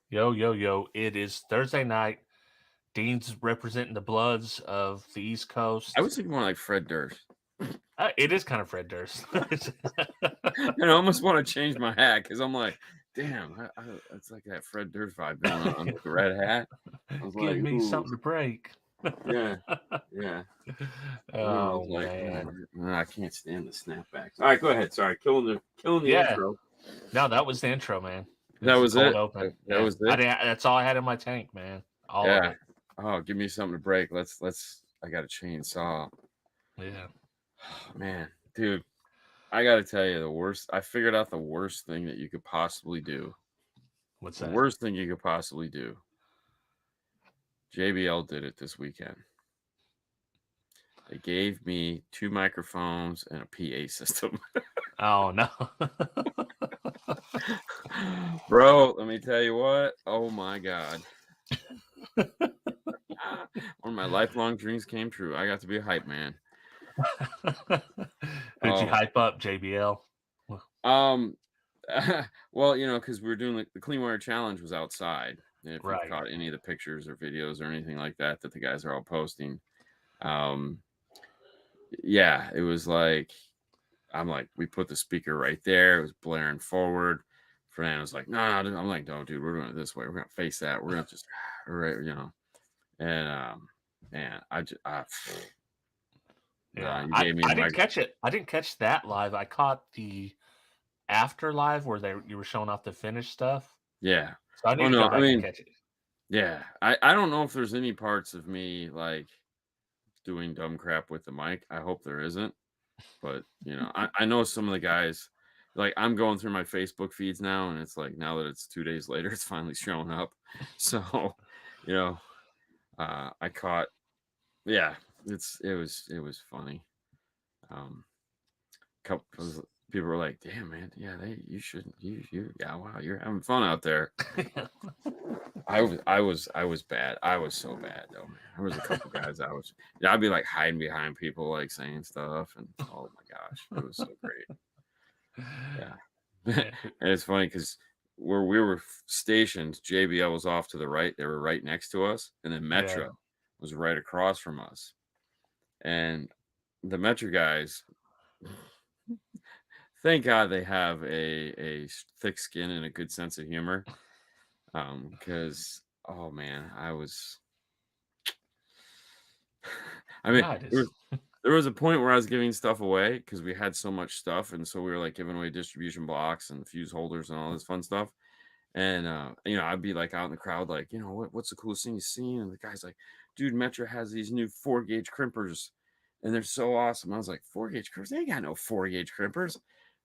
Yo, yo, yo. It is Thursday night. Dean's representing the Bloods of the East I Coast. was thinking more like Fred Durst. It is kind of Fred Durst. And I almost wanna change my hat because 'cause I'm like, "Damn, it's like that Fred Durst vibe going on with the red hat." I was Give like, me "Ooh." something to break. Yeah, yeah. And then I was Oh, like, man. I can't stand the snapbacks." Alright, go ahead, sorry, killing the Yeah. intro. No, that was the intro, man. It That was a was cold it? open. That Yeah. was it? That's all I had in my tank, man. All of Yeah. it. Oh, give me something to break. I got a chainsaw. Yeah. Man, dude, I gotta tell you I figured out the worst thing that you could possibly do. What's The that? worst thing you could possibly do. JBL did it this weekend. They gave me 2 microphones and a PA system. Oh, no. Bro, let me tell you what, oh my god. One of my lifelong dreams came true. I got to be a hype man. Who'd you Oh, hype up, JBL? um, well, because we were doing, like, the Clean Water Challenge was outside, and if you've Right. caught any of the pictures or videos or anything like that that the guys are all posting, um, yeah, it was like I'm like, we put the speaker right there. It was blaring forward. Fernando was like, no, no. I'm like, no, dude, we're doing it this way. We're gonna face that. We're gonna just, right, And man, nah, Yeah, you I gave me a I didn't mic. catch it. I didn't catch that live. I caught the after live where you were showing off the finished stuff, Yeah. so I Oh need to no, go I back and mean, catch it. yeah. I don't know if there's any parts of me like doing dumb crap with the mic. I hope there isn't. But I know some of the guys. Like I'm going through my Facebook feeds now, and it's like now that it's 2 days later, it's finally showing up. So, you know, I caught yeah, it was funny. Um, couple people were like, "Damn, man, yeah, you shouldn't, yeah, wow, you're having fun out there." I was bad. I was so bad though, man. There was a couple guys yeah, I'd be like hiding behind people, like saying stuff, and oh my gosh, it was so great. Yeah, and Yeah, it's funny because where we were stationed, JBL was off to the right. They were right next to us, and then yeah, Metro was right across from us. And the Metro guys, thank God they have thick skin and a good sense of humor. Because oh man, I mean, yeah. It there is. was there was a point where I was giving stuff away because we had so much stuff, and so we were like giving away distribution blocks and fuse holders and all this fun stuff. And I'd be like out in the crowd, like, what's the coolest thing you've seen? And the guy's like, dude, Metro has these new 4 gauge crimpers, and they're so awesome. I was like, 4 gauge crimpers? They ain't got no 4 gauge crimpers.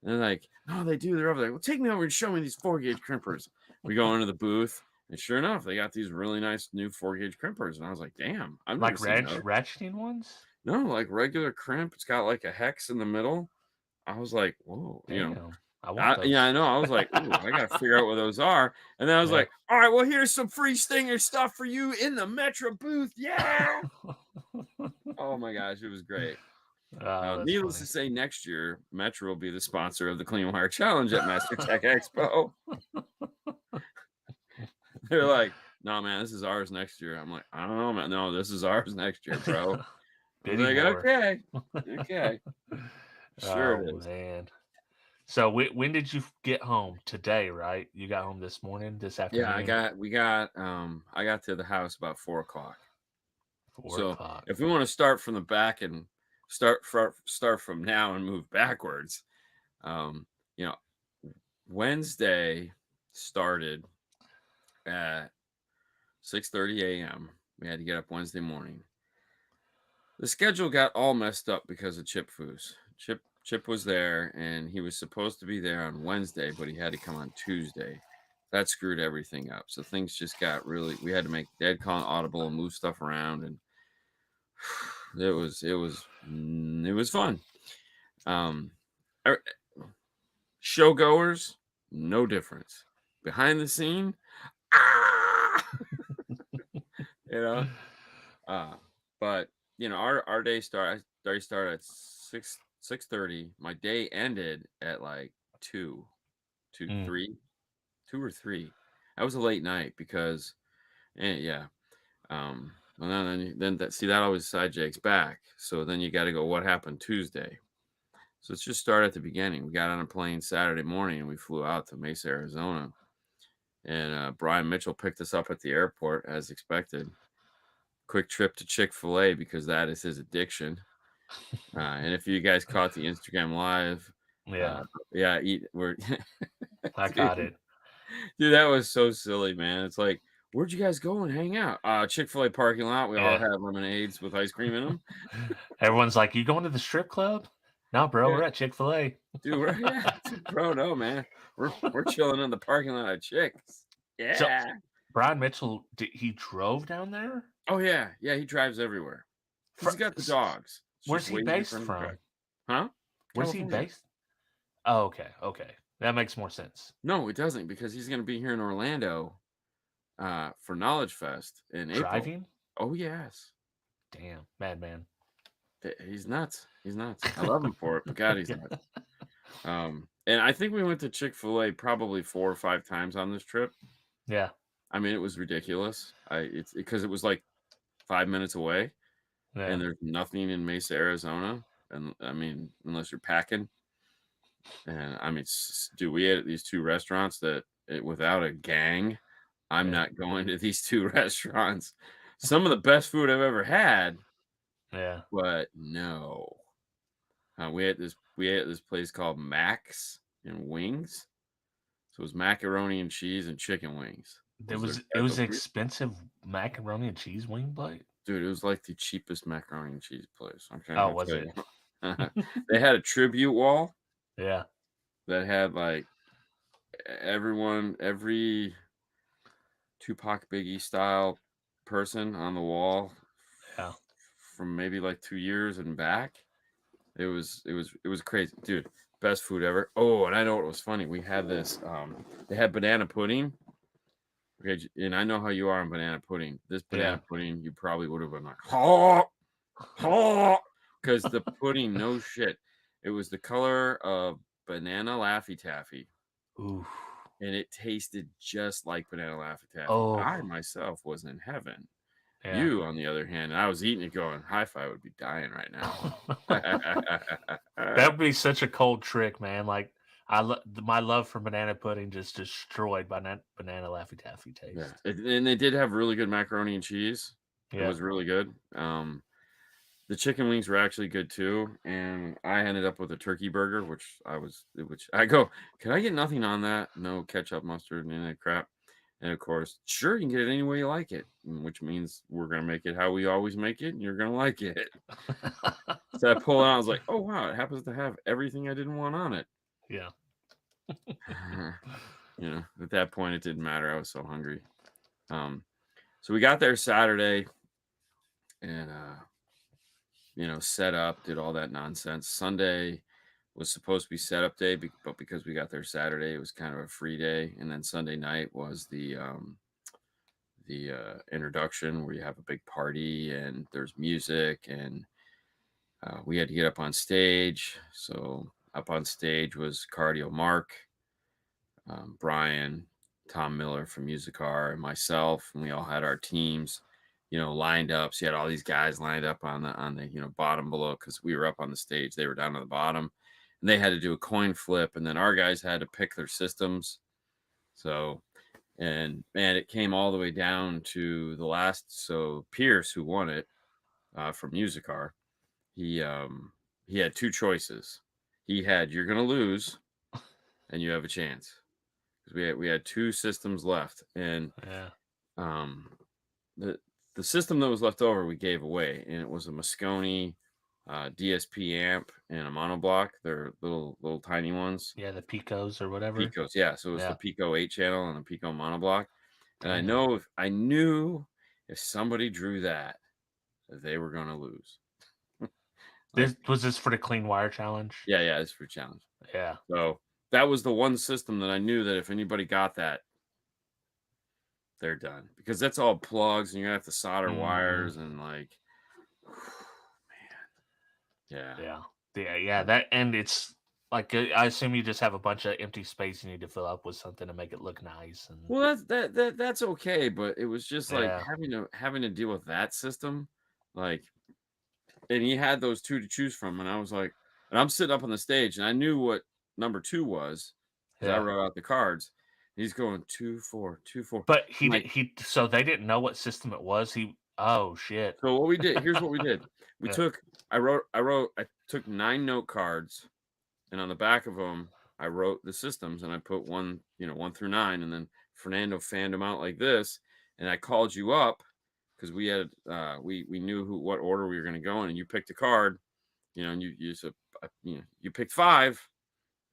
And they're like, no, they do. They're over there. Well, take me over and show me these 4 gauge crimpers. We go into the booth, and sure enough, they got these really nice new 4 gauge crimpers. And I was like, damn, I've never Like seen those. ratcheting ones. No, like regular crimp. It's got like a hex in the middle. I was like, whoa, Damn, I want yeah, those. I know. I was like, "Ooh, I gotta figure out what those are." And then I was Yeah. like, "All right, well, here's some free Stinger stuff for you in the Metro booth." Yeah. Oh my gosh, it was great. Now, Oh, that's needless to funny. say, next year Metro will be the sponsor of the Clean Wire Challenge at MasterTech Expo. They're like, "No, man, this is ours next year." I'm like, "I don't know, man. No, this is ours next year, bro." I was Bidding like, war. "Okay, okay, sure Oh it is." man. So when did you get home? Today, right? You got home this morning, this Yeah, afternoon, I got to the house about 4 o'clock. four So o'clock. if we want to start from the back and start from now and move backwards, um, you know, Wednesday started at 6:30 a.m. We had to get up Wednesday morning. The schedule got all messed up because of Chip Foose. Chip was there and he was supposed to be there on Wednesday, but he had to come on Tuesday. That screwed everything up. So things just got really. We had to make dead call an audible and move stuff around, and it was fun. Um, er, show goers, no difference. Behind the scene, ah, you know. Uh, but our day started at 6:30. My day ended at like two, two, Mm, three, 2 or 3. That was a late night because, yeah. Well, then that see that always sidejags back. So then you got to go. What happened Tuesday? So let's just start at the beginning. We got on a plane Saturday morning and we flew out to Mesa, Arizona. And Brian Mitchell picked us up at the airport as expected. Quick trip to Chick-fil-A because that is his addiction. And if you guys caught the Instagram live, Yeah, uh, yeah, we're I dude, caught it. dude, that was so silly, man. It's like, where'd you guys go and hang out? Chick-fil-A parking lot. We all Yeah. had lemonades with ice cream in them. Everyone's like, "You going to the strip club?" "No, bro, Yeah, we're at Chick-fil-A." dude, yeah, dude, bro, no, man, we're chilling in the parking lot at Chicks. So, Yeah. Brian Mitchell, he drove down there? Oh yeah, yeah. He drives everywhere because Fro he's got the s dogs. It's Where's just he way easier for based him to drive. from? Huh? Where's he California. based? Oh, okay, okay. That makes more sense. No, it doesn't because he's gonna be here in Orlando for Knowledge Fest in April. Driving? Oh yes. Damn, madman. He's nuts. He's nuts. I love him for it, but God, he's Yeah. nuts. And I think we went to Chick-fil-A probably 4 or 5 times on this trip. Yeah, I mean, it was ridiculous. It's because it was like 5 minutes away, yeah, and there's nothing in Mesa, Arizona, and I mean, unless you're packing. And I mean, dude, we ate at these 2 restaurants that without a gang, I'm yeah, not going to these 2 restaurants. Some of the best food I've ever had, yeah. but no. We ate at this place called Max and Wings. So it was macaroni and cheese and chicken wings was their It was specialty. expensive macaroni and cheese wing plate? Dude, it was like the cheapest macaroni and cheese place. Okay, Oh, I'll was tell it? you. They had a tribute wall Yeah, that had like every Tupac Biggie style person on the wall yeah. from maybe like 2 years and back. It was crazy, dude. Best food ever. Oh, and I know what was funny. We had this. They had banana pudding. Okay, and I know how you are on banana pudding. This banana Yeah. pudding, you probably would have been like, oh, oh, because the pudding, no shit, it was the color of banana Laffy Taffy, Ooh. and it tasted just like banana Laffy Taffy. I Oh, myself was in heaven. yeah. You, on the other hand, I was eating it going, high five would be dying right now. That would be such a cold trick, man, like, my love for banana pudding just destroyed banana Laffy Taffy Yeah, taste. and they did have really good macaroni and cheese. It Yeah, was really good. The chicken wings were actually good too, and I ended up with a turkey burger, which I go, "Can I get nothing on that? No ketchup, mustard, and any of that crap." And of course, "Sure, you can get it any way you like it," which means we're gonna make it how we always make it, and you're gonna like it. So I pulled it out, I was like, "Oh, wow, it happens to have everything I didn't want on it." yeah. At that point, it didn't matter. I was so hungry. Um, so we got there Saturday and set up, did all that nonsense. Sunday was supposed to be setup day, but because we got there Saturday, it was kind of a free day. And then Sunday night was the introduction where you have a big party and there's music and we had to get up on stage. So up on stage was Cardio Mark, Brian, Tom Miller from Musicar, and myself, and we all had our teams, lined up. So you had all these guys lined up on the bottom below because we were up on the stage, they were down on the bottom, and they had to do a coin flip, and then our guys had to pick their systems. So, and man, it came all the way down to the last. So Pierce, who won it from Musicar, he had two choices. He had you're gonna lose, and you have a chance because we had two systems left, and Yeah. um, the the system that was left over we gave away, and it was a Moscone DSP amp and a monoblock. They're little tiny ones, Yeah, the Picos or whatever. Picos. Yeah, so it was the Yeah. Pico 8 channel and the Pico monoblock. And Damn. I knew if somebody drew that, they were gonna lose. Like, This for the clean wire challenge? yeah, it's for challenge. Yeah. So that was the one system that I knew that if anybody got that, they're done because that's all plugs and you're gonna have to solder Mhm. wires and like, man, yeah. Yeah. Yeah, that and it's Like, I assume you just have a bunch of empty space you need to fill up with something to make it look nice and Well, that's okay, but it was just like yeah, having to deal with that system, like, and he had those 2 to choose from, and I was like, and I'm sitting up on the stage, and I knew what number 2 was because I yeah. wrote out the cards. He's going 2, 4, 2, 4. But I'm he did like, he so they didn't know what system it was? Oh, shit. so what we did, here's what we did. We Yeah. took I took 9 note cards, and on the back of them, I wrote the systems, and I put 1, 1 through 9, and then Fernando fanned them out like this, and I called you up because we had, we knew what order we were gonna go in, and you picked a card, and you said, you picked 5,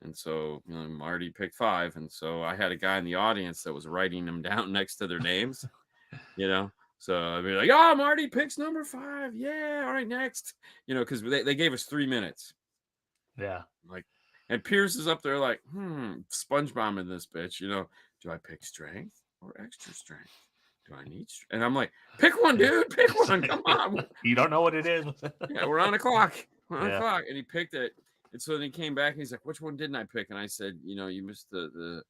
and so, Marty picked 5, and so I had a guy in the audience that was writing them down next to their names, you know? So I'd be like, "Oh, Marty picks number 5. Yeah, all right, next." Because they gave us 3 minutes. Yeah. Like, and Pierce is up there like, SpongeBob in this bitch. Do I pick strength or extra strength? Do I need And I'm like, pick one, Yeah. dude, pick one. Come on. You don't know what it is. Yeah, we're on the clock. We're on the Yeah. clock. And he picked it. And so then he came back and he's like, which one didn't I pick? And I said, you missed the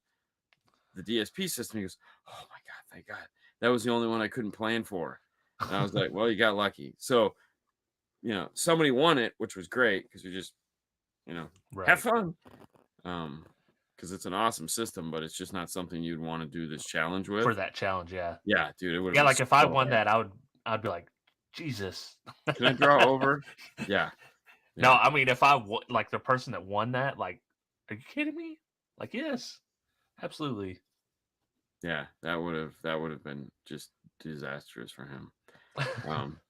DSP system. He goes, oh my God, thank God. That was the only one I couldn't plan for. And I was like, well, you got lucky. So, somebody won it, which was great because we just, have Right. fun. Because it's an awesome system, but it's just not something you'd want to do this challenge For with. that challenge, yeah. Yeah, dude, it would have Yeah, been like, if I so won hard. that, I'd be like, "Jesus." Can I draw over? Yeah, No, yeah, I mean, if like, the person that won that, like, are you kidding me? Like, yes, absolutely. yeah. That would have been just disastrous for him. Um,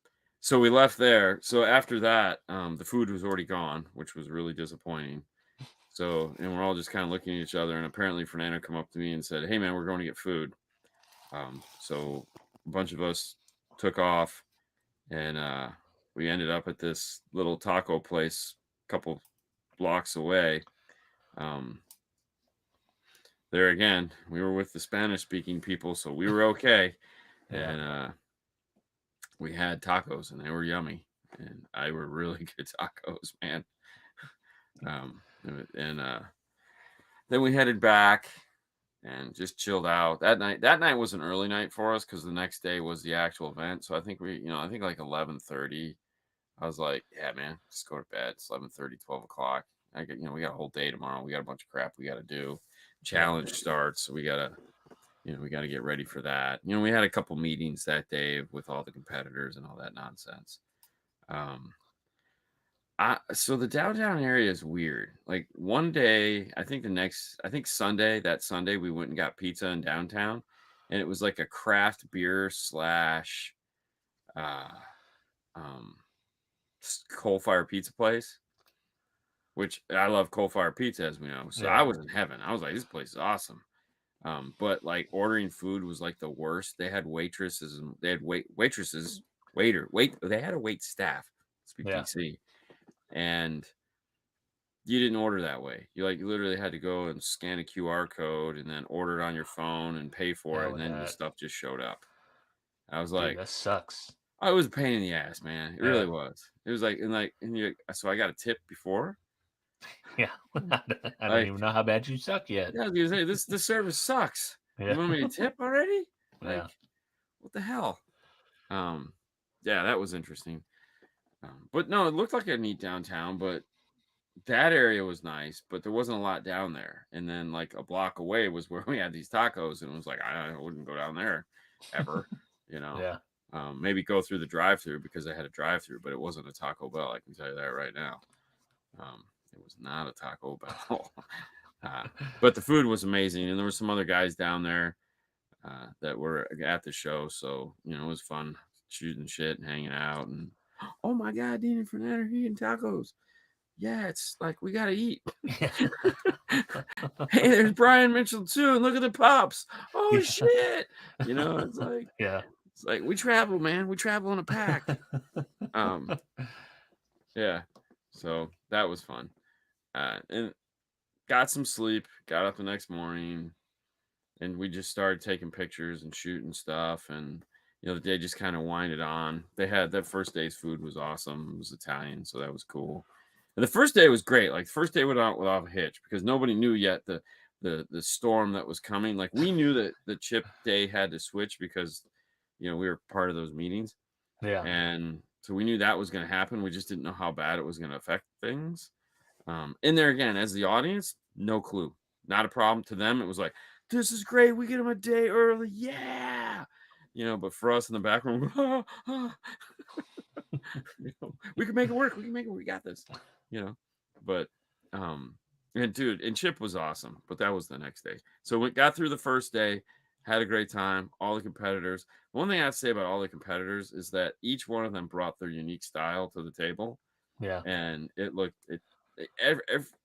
so we left there. So after that, the food was already gone, which was really disappointing. So, and we're all just kind of looking at each other, and apparently Fernando come up to me and said, "Hey, man, we're going to get food." So a bunch of us took off, and we ended up at this little taco place a couple blocks away. Um, there again, we were with the Spanish speaking people, so we were okay. Yeah. And we had tacos, and they were yummy, and I were really good tacos, man. And then we headed back and just chilled out that night. That night was an early night for us because the next day was the actual event. So I think like 11:30. I was like, yeah, man, just go to bed. It's 11:30, 12 o'clock. We got a whole day tomorrow. We got a bunch of crap we got to do. Yeah. Challenge starts. So we got to get ready for that. We had a couple meetings that day with all the competitors and all that nonsense. Um, so the downtown area is weird. Like one day, I think that Sunday, we went and got pizza in downtown, and it was like a craft beer slash, uh, um, coal fire pizza place, which I love coal fire pizza, as we know. So I Yeah. was in heaven. I was like, this place is awesome. But like ordering food was like the worst. They had waitresses and they had waitresses, they had a wait staff. Let's be Yeah. PC. And you didn't order that way. You literally had to go and scan a QR code and then order it on your phone and pay for it, Hell and with then the that. stuff just showed up. I was Dude, like, that sucks. oh, it was a pain in the ass, man. It really Yeah. was. It was so I got a tip before. Yeah. I don't Like, even know how bad you suck yet. yeah, I was gonna say this service sucks. You Yeah. want me to tip already? Yeah. Like, what the hell? Um, yeah, that was interesting. But no, it looked like a neat downtown, but that area was nice, but there wasn't a lot down there. And then like a block away was where we had these tacos, and it was like I wouldn't go down there ever, you know. Yeah. Maybe go through the drive-through because I had a drive-through, but it wasn't a Taco Bell. I can tell you that right now. It was not a Taco Bell. uh, but the food was amazing, and there were some other guys down there that were at the show, so it was fun shooting shit and hanging out. And oh my God, Dean and Fernando are eating tacos. Yeah, it's like we gotta eat. Yeah. Hey, there's Brian Mitchell too, and look at the pops. Oh Yeah. shit! It's like Yeah. we travel, man. We travel in a pack. Um, yeah. So that was fun. And got some sleep. Got up the next morning, and we just started taking pictures and shooting stuff. And the day just kind of winded on. They had that first day's food was awesome. It was Italian, so that was cool. And the first day was great. Like, the first day went out without a hitch because nobody knew yet the storm that was coming. Like, we knew that the chip day had to switch because, we were part of those meetings, Yeah. and so we knew that was gonna happen. We just didn't know how bad it was gonna affect things. In there again, as the audience, no clue. Not a problem. To them, it was like, "This is great. We get them a day early. Yeah." But for us in the back room, "Ah, ah." We can make it work. We can make it. We got this. You know, but and dude, and Chip was awesome. But that was the next day. So we got through the first day, had a great time. All the competitors. One thing I have to say about all the competitors is that each one of them brought their unique style to the table, Yeah. and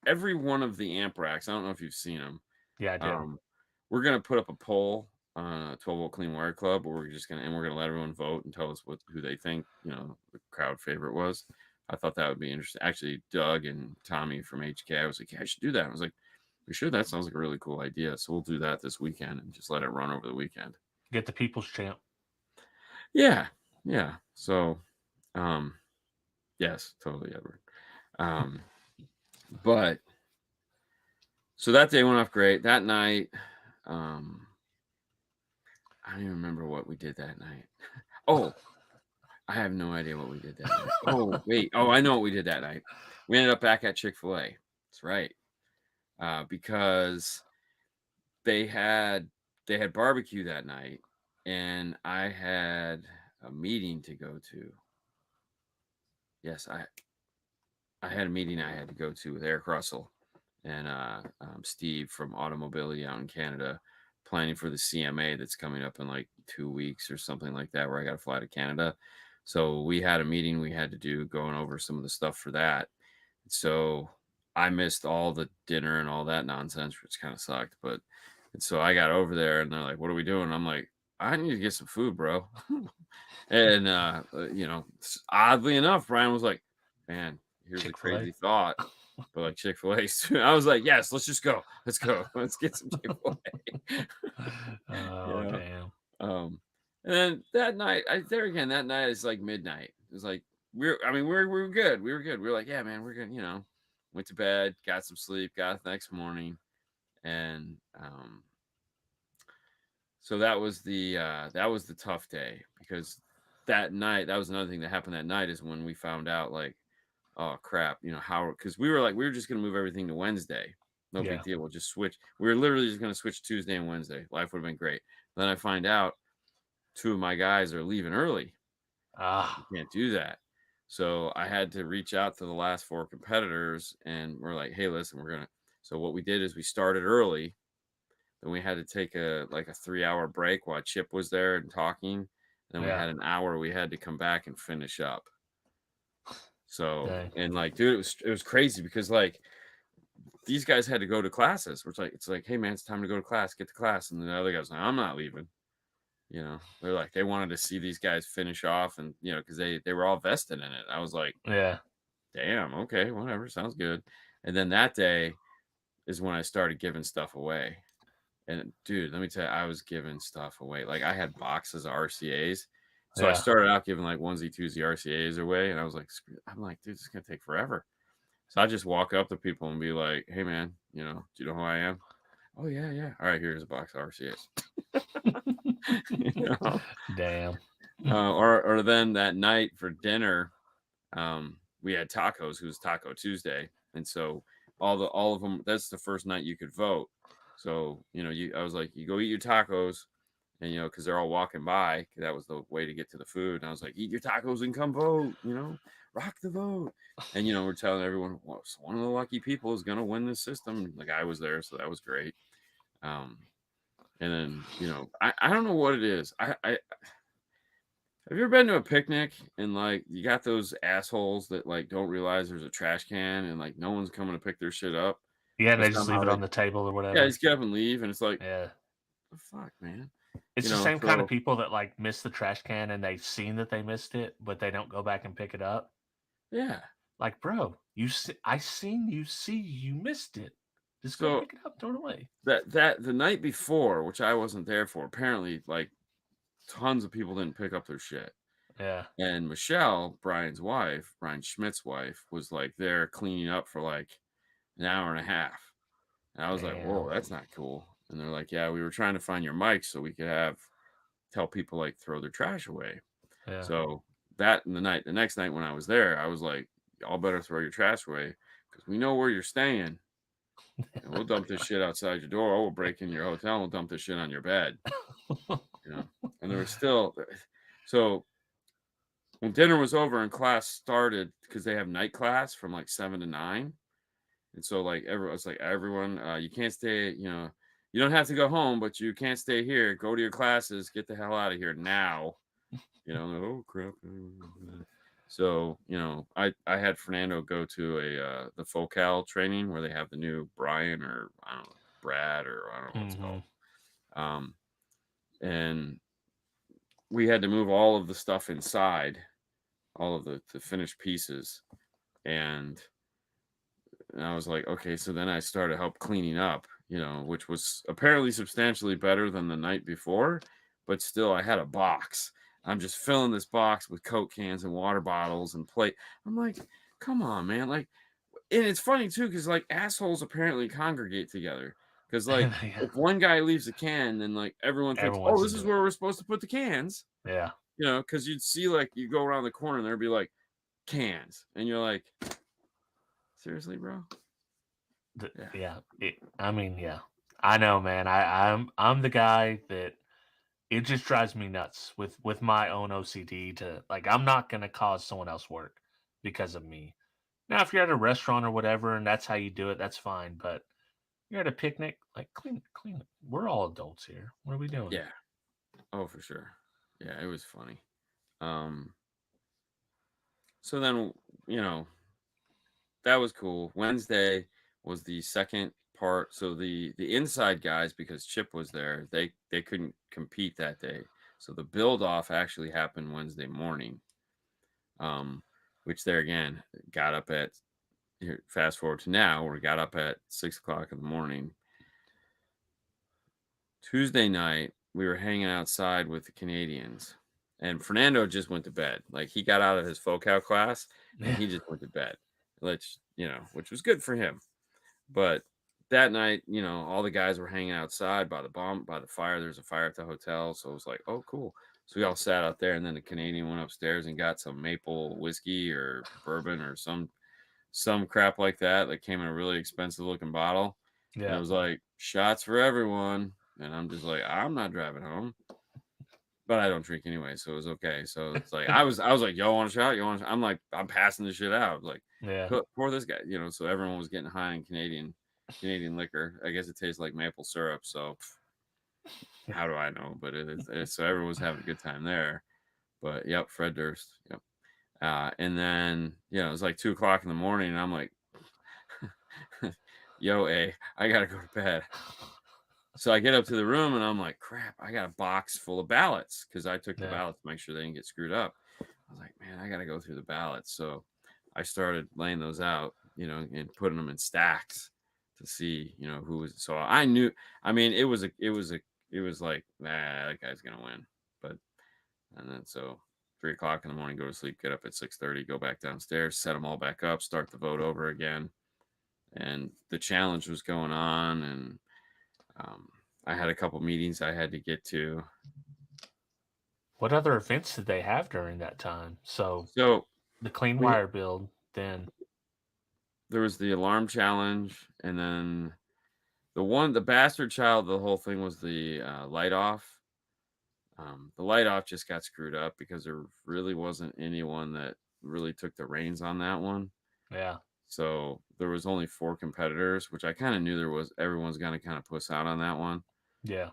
every one of the amp racks. I don't know if you've seen them. Yeah, I did. We're gonna put up a poll on 12-volt clean wire club, where we're gonna let everyone vote and tell us who they think the crowd favorite was. I thought that would be interesting. Actually, Doug and Tommy from HK, I was like, yeah, I should do that. I was like, we should. That sounds like a really cool idea. So we'll do that this weekend and just let it run over the weekend. Get the people's champ. Yeah, yeah. So, yes, totally, Edward. But so that day went off great. That night, I don't even remember what we did that night. Oh, I have no idea what we did that night. Oh, wait. Oh, I know what we did that night. We ended up back at Chick-fil-A. That's right. Because they had barbecue that night, and I had a meeting to go to. Yes, I had a meeting I had to go to with Eric Russell and Steve from Automobility out in Canada, planning for the CMA that's coming up in like 2 weeks or something like that, where I got to fly to Canada. So we had a meeting we had to do, going over some of the stuff for that. So I missed all the dinner and all that nonsense, which kind of sucked. And so I got over there, and they're like, "What are we doing?" I'm like, "I need to get some food, bro." And oddly enough, Brian was like, "Man, here's a Chick-fil-A. crazy thought, but like Chick-fil-A." I was like, "Yes, let's just go. Let's go. Let's get some Chick-fil-A." you Oh, know. damn. And then that night, that night is like midnight. It was like we were good. We were good. We were like, yeah, man, we're good. Went to bed, got some sleep, got up the next morning, and so that was the tough day, because that night, that was another thing that happened that night, is when we found out, like, oh crap, how, because we were just gonna move everything to Wednesday. No big Yeah. deal. We'll just switch. We were literally just gonna switch Tuesday and Wednesday. Life would have been great. Then I find out two of my guys are leaving early. You Ah, can't do that. So I had to reach out to the last four competitors, and we're like, hey, listen, so what we did is we started early. Then we had to take a 3-hour break while Chip was there and talking. And then we yeah. had an hour we had to come back and finish up. So, Dang. and like, dude, it was crazy, because like these guys had to go to classes. It's like, hey man, it's time to go to class, get to class. And then the other guys like, I'm not leaving. They're like, they wanted to see these guys finish off, and because they were all vested in it. I was like, Yeah. damn, okay, whatever, sounds good. And then that day is when I started giving stuff away. And dude, let me tell you, I was giving stuff away. Like, I had boxes of RCAs. So I Yeah. started out giving like onesie, twosie RCAs away. And I was like, I'm like, dude, this is going to take forever. So I just walk up to people and be like, hey, man, do you know who I am? Oh, yeah, yeah. All right, here's a box of RCAs. you know? Damn. Or then that night for dinner, we had tacos. It was Taco Tuesday, and so all of them. That's the first night you could vote. So I was like, you go eat your tacos, and because they're all walking by. 'Cause that was the way to get to the food. And I was like, eat your tacos and come vote. Rock the vote. And we're telling everyone, well, one of the lucky people is gonna win this system. The guy was there, so that was great. And then I don't know what it is. I Have you ever been to a picnic and like you got those assholes that like don't realize there's a trash can, and like no one's coming to pick their shit up, Yeah, but they just leave somehow it on the table or yeah, whatever. just get up and leave, and it's like, Yeah. the fuck, man, It's the same kind of so people that like miss the trash can and they've seen that they missed it, but they don't go back and pick it up. yeah. Like, bro, I seen you see you missed it. Just go So pick it up, throw it away. that the night before, which I wasn't there for, apparently like tons of people didn't pick up their shit. Yeah. And Michelle, Brian's wife, Brian Schmidt's wife, was like there cleaning up for like an hour and a half. And I was like, Damn. whoa, that's not cool. And they're like, yeah, we were trying to find your mic so we could tell people like throw their trash away. Yeah. So the next night when I was there, I was like, y'all better throw your trash away because we know where you're staying. And we'll dump this shit outside your door. Or we'll break in your hotel and we'll dump this shit on your bed. You know. And there was still so when dinner was over and class started, because they have night class from like 7 to 9. And so like everyone, you can't stay, you don't have to go home, but you can't stay here. Go to your classes, get the hell out of here now. Oh crap. So, I had Fernando go to the Focal training where they have the new Brian, or I don't know, Brad, or I don't know what it's Hmm. called. Um, and we had to move all of the stuff inside, all of the finished pieces. And I was like, okay, so then I started help cleaning up, which was apparently substantially better than the night before, but still I had a box. I'm just filling this box with Coke cans and water bottles and plate. I'm like, come on, man. Like, and it's funny too, because like assholes apparently congregate together. Because like Yeah. if one guy leaves a can, then like everyone thinks, oh, Everyone's this is into it. where we're supposed to put the cans. Yeah. Because you'd see like you go around the corner and there'd be like cans, and you're like, seriously, bro? Yeah. Yeah. I mean, yeah. I know, man. I'm the guy that it just drives me nuts with my own OCD to like I'm not gonna cause someone else work because of me. Now, if you're at a restaurant or whatever and that's how you do it, that's fine. But you're at a picnic, like clean it. We're all adults here. What are we doing? Yeah. Oh, for sure. Yeah, it was funny. Um, so then, you know, that was cool. Wednesday was the second part. So the inside guys, because Chip was there, they couldn't compete that day. So the build off actually happened Wednesday morning. Um, which there again got up at here, fast forward to now, where we got up at 6 o'clock in the morning. Tuesday night, we were hanging outside with the Canadians, and Fernando just went to bed. Like he got out of his Focal class and Yeah. he just went to bed. Which was good for him. But that night, all the guys were hanging outside by the fire. There's a fire at the hotel, so it was like, oh, cool. So we all sat out there, and then the Canadian went upstairs and got some maple whiskey or bourbon or some crap like that that came in a really expensive looking bottle. And it Yeah. was like shots for everyone. And I'm just like, I'm not driving home, but I don't drink anyway, so it was okay. So it's like I was like, y'all want a shot? You want? I'm like, I'm passing this shit out. Like, Yeah. pour this guy, So everyone was getting high in Canadian liquor. I guess it tastes like maple syrup. So how do I know? But so everyone was having a good time there. But yep, Fred Durst. Yep. And then it was like 2 o'clock in the morning, and I'm like, yo, I gotta go to bed. So I get up to the room and I'm like, crap, I got a box full of ballots because I took the Yeah. ballots to make sure they didn't get screwed up. I was like, man, I got to go through the ballots. So I started laying those out, and putting them in stacks to see, who was. So I knew, I mean, it was like, nah, that guy's going to win. And then so 3 o'clock in the morning, go to sleep, get up at 6:30, go back downstairs, set them all back up, start the vote over again. And the challenge was going on. And um, I had a couple meetings I had to get to. What other events did they have during that time? So So the clean we wire build, then there was the alarm challenge, and then the bastard child. The whole thing was the light off. The light off just got screwed up because there really wasn't anyone that really took the reins on that one. yeah. So there was only 4 competitors, which I kind of knew there was. Everyone's going to kind of puss out on that one. Yeah.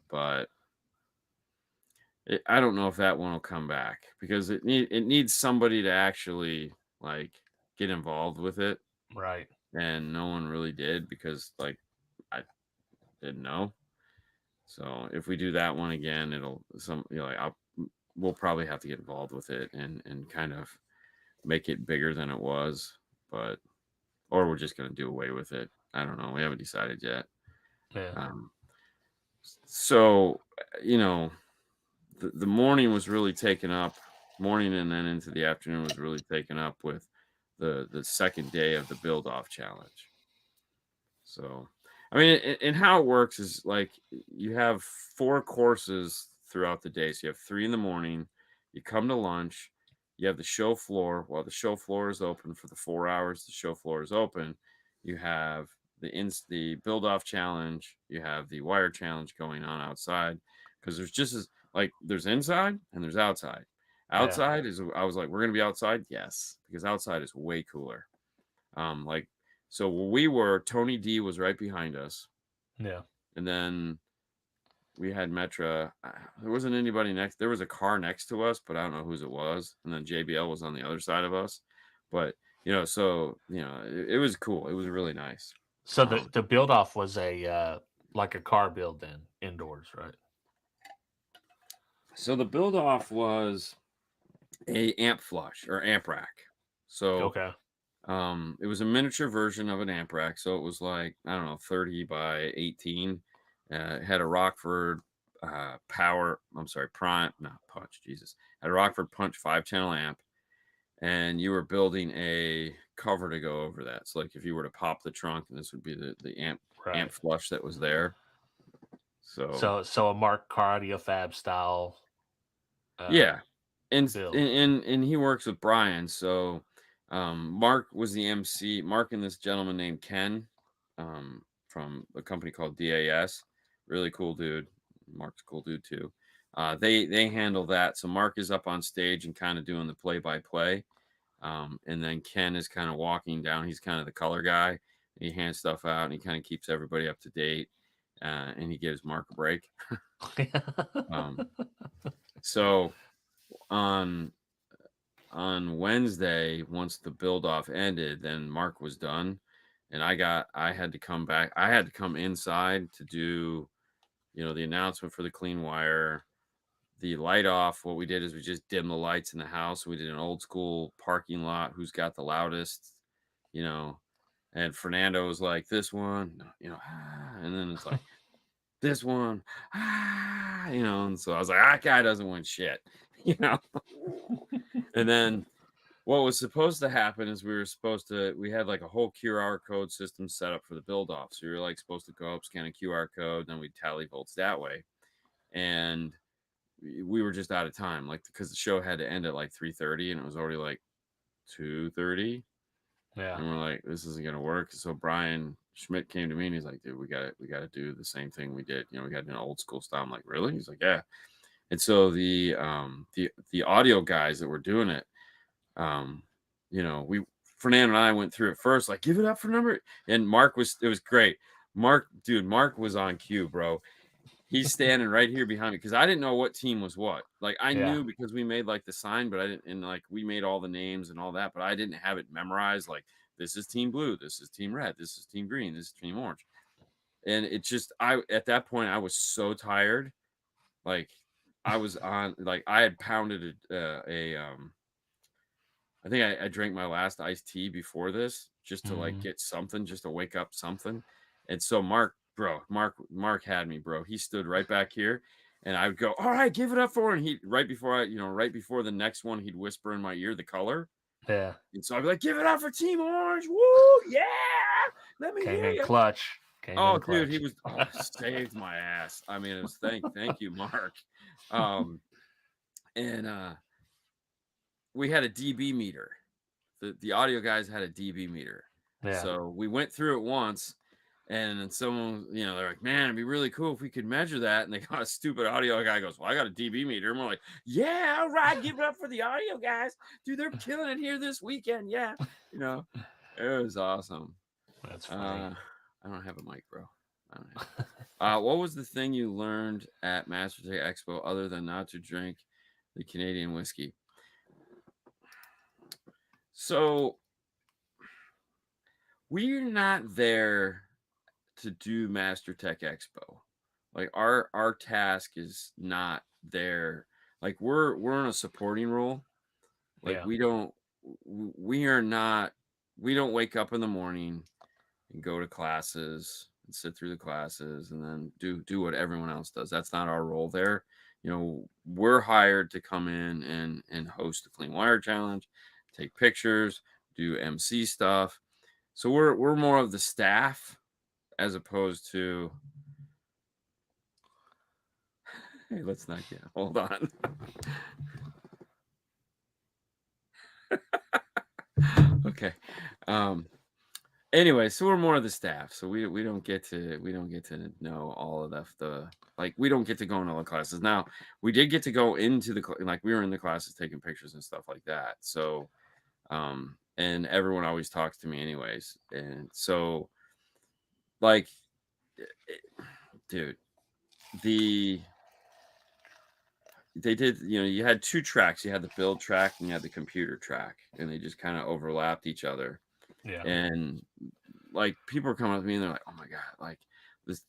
But I don't know if that one will come back because it needs somebody to actually like get involved with it, Right. and no one really did because like I didn't know. So if we do that one again, we'll probably have to get involved with it and kind of make it bigger than it was, but or we're just gonna do away with it. I don't know. We haven't decided yet. Yeah. Um, so you know the morning was really taken up. Morning and then into the afternoon was really taken up with the second day of the build off challenge. So, I mean, and how it works is like you have 4 courses throughout the day. So you have 3 in the morning. You come to lunch. You have the show floor. While the show floor is open for the 4 hours, the show floor is open. You have the build off challenge. You have the wire challenge going on outside because there's just as like there's inside and there's outside. Yeah. Outside is I was like, we're gonna be outside, yes, because outside is way cooler. Like so where we were, Tony D was right behind us, Yeah. and then we had Metra. There wasn't anybody next. There was a car next to us, but I don't know whose it was. And then JBL was on the other side of us. But so it was cool. It was really nice. So the build off was a like a car build then indoors, right? So the build off was a amp flush or amp rack. So Okay. it was a miniature version of an amp rack. So it was like, I don't know, 30 by 18. It had a Rockford Prime, not Punch, Jesus. Had a Rockford Punch 5-channel amp. And you were building a cover to go over that. So like if you were to pop the trunk, and this would be the amp Right. flush that was there. So a Mark Cardio Fab style Yeah. And build. and he works with Brian. So Mark was the MC. Mark and this gentleman named Ken from a company called DAS. Really cool dude. Mark's a cool dude too. They handle that. So Mark is up on stage and kind of doing the play-by-play. And then Ken is kind of walking down. He's kind of the color guy. He hands stuff out and he kind of keeps everybody up to date. And he gives Mark a break. um, so on Wednesday, once the build off ended, then Mark was done, and I had to come back. I had to come inside to do, the announcement for the clean wire, the light off. What we did is we just dimmed the lights in the house. We did an old school parking lot. Who's got the loudest, you know? And Fernando was like, this one, and then it's like this one, and so I was like, that guy doesn't win shit, and then what was supposed to happen is we had like a whole QR code system set up for the build off. So you were like supposed to go up, scan a QR code, then we'd tally volts that way. And we were just out of time, like because the show had to end at like 3:30 and it was already like 2:30. Yeah. And we're like, this isn't gonna work. So Brian Schmidt came to me and he's like, dude, we gotta do the same thing we did. We got an old school style. I'm like, really? He's like, yeah. And so the audio guys that were doing it, Fernando and I went through it first, like, give it up for number. And it was great. Mark was on cue, bro. He's standing right here behind me because I didn't know what team was what. Like, I knew because we made like the sign, but I didn't, and like we made all the names and all that, but I didn't have it memorized. Like, this is team blue, this is team red, this is team green, this is team orange. And it just, at that point, I was so tired. Like, I was on, like, I had pounded I think I drank my last iced tea before this just to like get something, just to wake up something. And so Mark had me, bro. He stood right back here and I would go, all right, give it up for him. And he, right before the next one, he'd whisper in my ear the color. Yeah. And so I'd be like, give it up for Team Orange. Woo, yeah. Let me Came hear in you. clutch. Dude, he was saved my ass. I mean, it was thank you, Mark. And we had a dB meter. The audio guys had a dB meter. Yeah. So we went through it once, and then someone, they're like, man, it'd be really cool if we could measure that. And they got a stupid audio guy goes, well, I got a dB meter. And we're like, yeah, all right, give it up for the audio guys. Dude, they're killing it here this weekend. Yeah. It was awesome. That's funny. I don't have a mic, bro. I don't have what was the thing you learned at MasterTech Expo other than not to drink the Canadian whiskey? So we're not there to do MasterTech Expo. Like our task is not there. Like we're in a supporting role. Like we don't wake up in the morning and go to classes and sit through the classes and then do what everyone else does. That's not our role there. we're hired to come in and host the Clean Wire Challenge, take pictures, do MC stuff. So we're more of the staff as opposed to, hey, let's not get hold on. Okay. Um Anyway, so we're more of the staff. So we don't get to know all of the like we don't get to go in all the classes. Now, we did get to go into like we were in the classes taking pictures and stuff like that. So and everyone always talks to me anyways. And so like dude, the they did, you had two tracks. You had the build track and you had the computer track, and they just kind of overlapped each other. Yeah. And like people are coming up to me and they're like, "Oh my god!" Like this,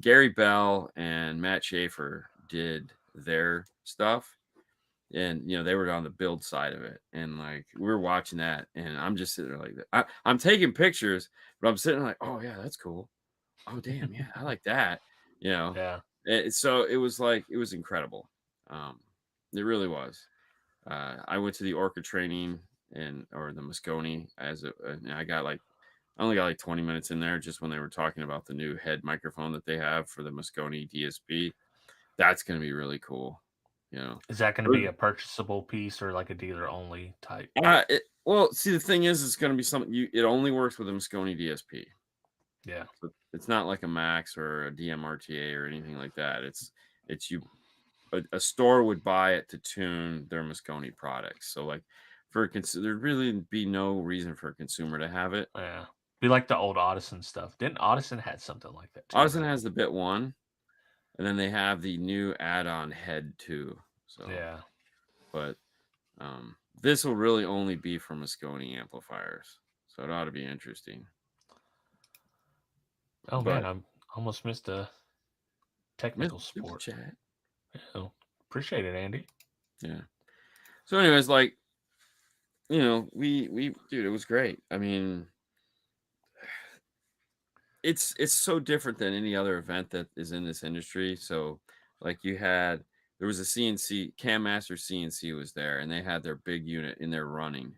Gary Bell and Matt Schaefer did their stuff, and they were on the build side of it, and like we were watching that, and I'm just sitting there like that. I'm taking pictures, but I'm sitting there like, "Oh yeah, that's cool. Oh damn, yeah, I like that." You know, Yeah. so it was like it was incredible. Um, it really was. I went to the Orca training or the Moscone and I only got like 20 minutes in there just when they were talking about the new head microphone that they have for the Moscone DSP. That's going to be really cool. You know, Is that going to be a purchasable piece or like a dealer only type? well, see, the thing is, it's going to be something it only works with a Moscone DSP. Yeah. So it's not like a Max or a DMRTA or anything like that. It's you, a store would buy it to tune their Moscone products. So like there'd really be no reason for a consumer to have it. Yeah. Be like the old Audison stuff. Didn't Audison had something like that too, Audison right? has the Bit 1, and then they have the new add-on head 2. So, Yeah. but this will really only be for Moscone amplifiers. So it ought to be interesting. Oh man, But I'm almost missed a technical Mr. Super support. Chat. Oh, appreciate it, Andy. Yeah. So anyways, like, we dude, it was great. I mean, it's so different than any other event that is in this industry. So like there was a CNC Cam Master CNC was there, and they had their big unit in there running.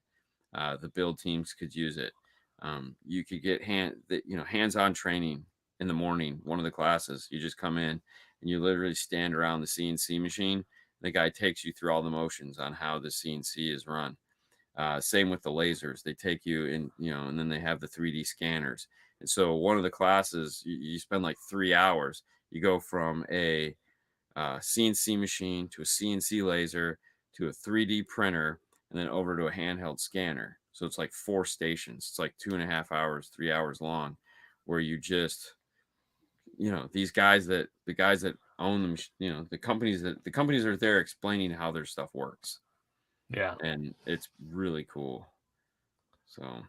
The build teams could use it. You could get hands-on training in the morning. One of the classes, you just come in and you literally stand around the CNC machine. The guy takes you through all the motions on how the CNC is run. Same with the lasers. They take you in, and then they have the 3D scanners. And so one of the classes, you spend like 3 hours. You go from a CNC machine to a CNC laser to a 3D printer, and then over to a handheld scanner. So it's like 4 stations. It's like 2.5 hours, 3 hours long, where you just, the guys that own them, the companies are there explaining how their stuff works, Yeah. and it's really cool. So,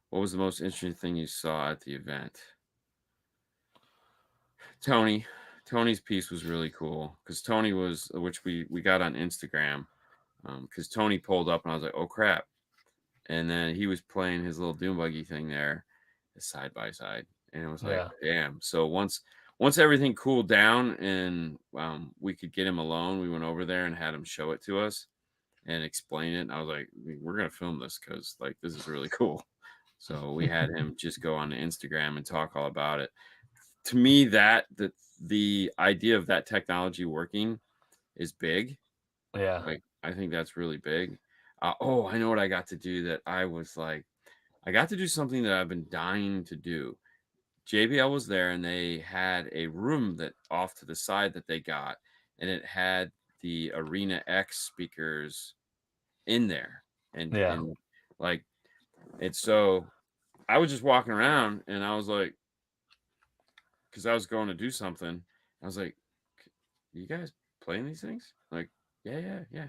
what was the most interesting thing you saw at the event? Tony. Tony's piece was really cool because Tony was, which we got on Instagram, because Tony pulled up and I was like, oh crap. And then he was playing his little Doom Buggy thing there, side by side. And it was like, Yeah. damn. So once everything cooled down and we could get him alone, we went over there and had him show it to us and explain it. And I was like, we're gonna film this because like this is really cool. So we had him just go on to Instagram and talk all about it. To me, the idea of that technology working is big. Yeah. Like, I think that's really big. Oh, I know what I got to do that I was like, I got to do something that I've been dying to do. JBL was there and they had a room that off to the side that they got, and it had the Arena X speakers in there. And Yeah. and like and so I was just walking around and I was like, because I was going to do something. I was like, you guys playing these things? Like, yeah, yeah, yeah.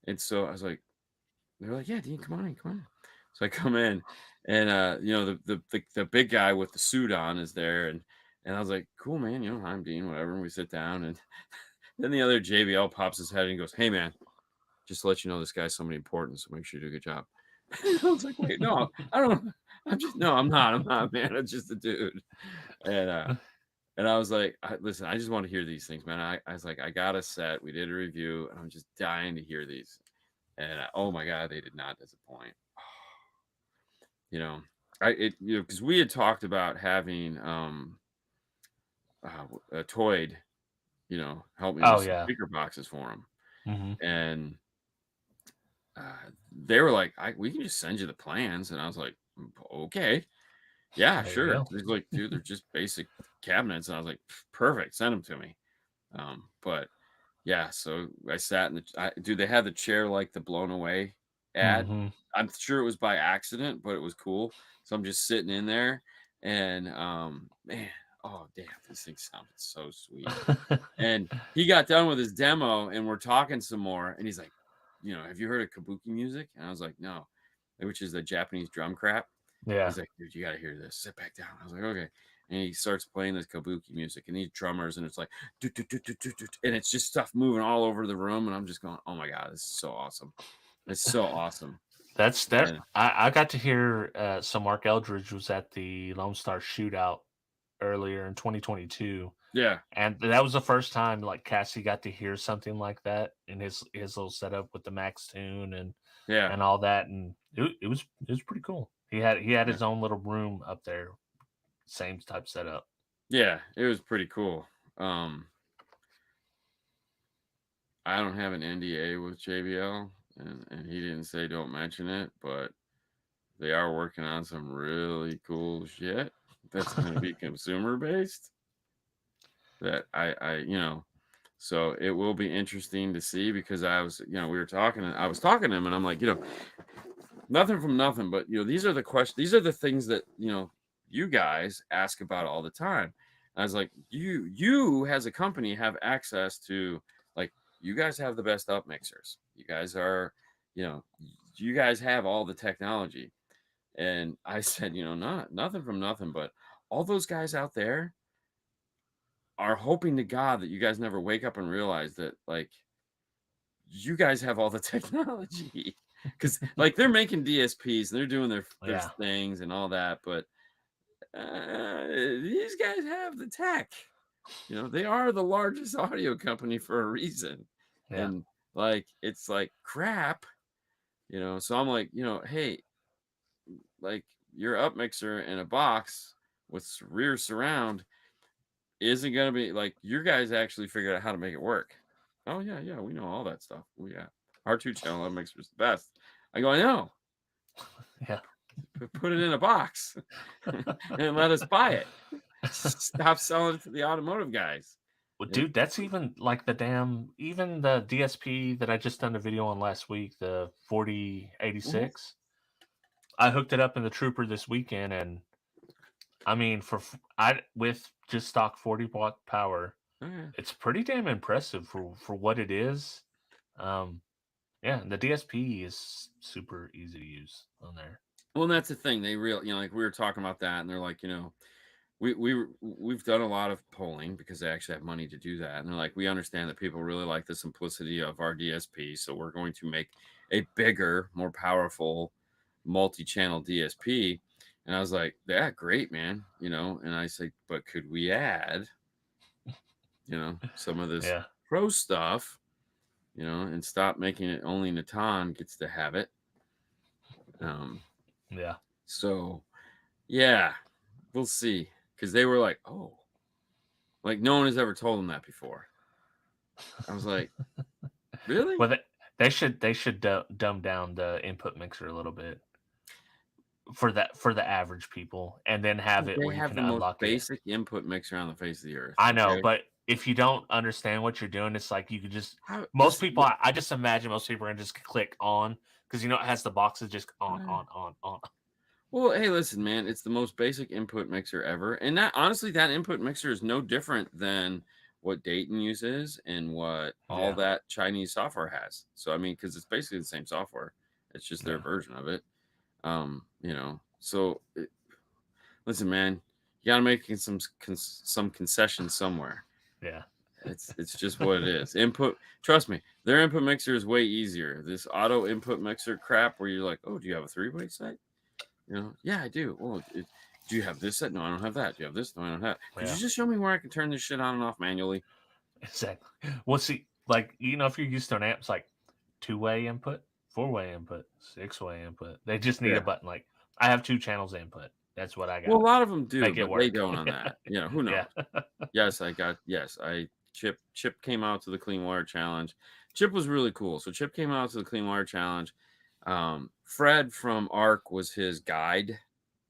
And so I was like, they're like, yeah, Dean, come on in, come on in. So I come in, and the big guy with the suit on is there, and I was like, cool, man, I'm Dean, whatever. And we sit down, and then the other JBL pops his head and goes, hey, man, just to let you know, this guy's somebody important, so make sure you do a good job. I was like, wait, no, I don't. I'm not, man. I'm just a dude. And And I was like, listen, I just want to hear these things, man. I was like, I got a set. We did a review, and I'm just dying to hear these. And oh my god, they did not disappoint. You know, because we had talked about having a Toyd, help me Oh with some yeah. speaker boxes for them, Hmm. and they were like, we can just send you the plans, and I was like, okay, yeah, There you sure. go. They're like, dude, they're just basic cabinets, and I was like, perfect, send them to me. But yeah, so I sat in dude, they had the chair like the blown away ad. Hmm. I'm sure it was by accident, but it was cool. So I'm just sitting in there and man, oh damn, this thing sounded so sweet. And he got done with his demo and we're talking some more. And he's like, have you heard of kabuki music? And I was like, no, which is the Japanese drum crap. Yeah. He's like, dude, you got to hear this. Sit back down. I was like, okay. And he starts playing this kabuki music and these drummers, and it's like, "Do, do, do, do, do, do," and it's just stuff moving all over the room. And I'm just going, oh my God, this is so awesome. It's so awesome. That's that. And I got to hear some Mark Eldridge was at the Lone Star Shootout earlier in 2022, yeah, and that was the first time like Cassie got to hear something like that in his little setup with the Max Tune yeah, and all that, and it was pretty cool. He had yeah, his own little room up there, same type setup. yeah, it was pretty cool. Um, I don't have an NDA with JBL, and he didn't say don't mention it, but they are working on some really cool shit that's going to be consumer based. That so it will be interesting to see because we were talking, and I was talking to him, and I'm like, nothing from nothing, but these are the questions, these are the things that you guys ask about all the time. I was like, you as a company have access to, like, you guys have the best up mixers. You guys are, you know, you guys have all the technology. And I said, not nothing from nothing, but all those guys out there are hoping to God that you guys never wake up and realize that, like, you guys have all the technology. Because, like, they're making DSPs and they're doing their Yeah, things and all that, but these guys have the tech. They are the largest audio company for a reason. yeah, And, like, it's like crap. So I'm like, hey, like, your up mixer in a box with rear surround isn't gonna be like, your guys actually figured out how to make it work. Oh yeah, yeah, we know all that stuff. Oh yeah, our 2 channel up mixer is the best. I go, I know. yeah. Put it in a box and let us buy it. Stop selling it to the automotive guys. Well, And dude, that's even like even the DSP that I just done a video on last week, the mhm, 4086. I hooked it up in the Trooper this weekend, and I mean, I with just stock 40-watt power, oh yeah. it's pretty damn impressive for what it is. Um, yeah, and the DSP is super easy to use on there. Well, and that's the thing. Like we were talking about that, and they're like, we've done a lot of polling because they actually have money to do that, and they're like, we understand that people really like the simplicity of our DSP, so we're going to make a bigger, more powerful, multi-channel DSP. And I was like, yeah, great, man. And I said, but could we add, some of this Yeah, pro stuff, and stop making it only Natan gets to have it. Um, yeah. so yeah, we'll see. Because they were like, oh, like no one has ever told them that before. I was like, really? Well, they should dumb down the input mixer a little bit for the average people, and then have it They where you have can the most unlock it. basic input mixer on the face of the earth. I know, Okay. but if you don't understand what you're doing, it's like you could just How most just people. I just imagine most people are gonna just click on because it has the boxes just on, uh, on, on, on. well, hey, listen, man, it's the most basic input mixer ever. And that honestly, that input mixer is no different than what Dayton uses and what all Yeah, that Chinese software has. So I mean, because it's basically the same software. It's just their yeah, version of it. Listen, man, you gotta make some concessions somewhere. yeah, It's just what it is. Input, trust me, their input mixer is way easier. This auto input mixer crap where you're like, oh, do you have a 3-way set? Yeah, I do. Well, Do you have this set? No, I don't have that. Do you have this? No, I don't have. Could you Yeah, just show me where I can turn this shit on and off manually? exactly. Well, see, like if you're used to an amp, it's like two-way input, four-way input, six-way input. They just need a Yeah. button. Like I have two channels input. That's what I Well, a got. lot of them do, Make it but they work. don't on that. Who Yeah, knows? Yes, I Chip came out to the Clean Water Challenge. Chip was really cool. So Chip came out to the Clean Water Challenge. Fred from ARC was his guide,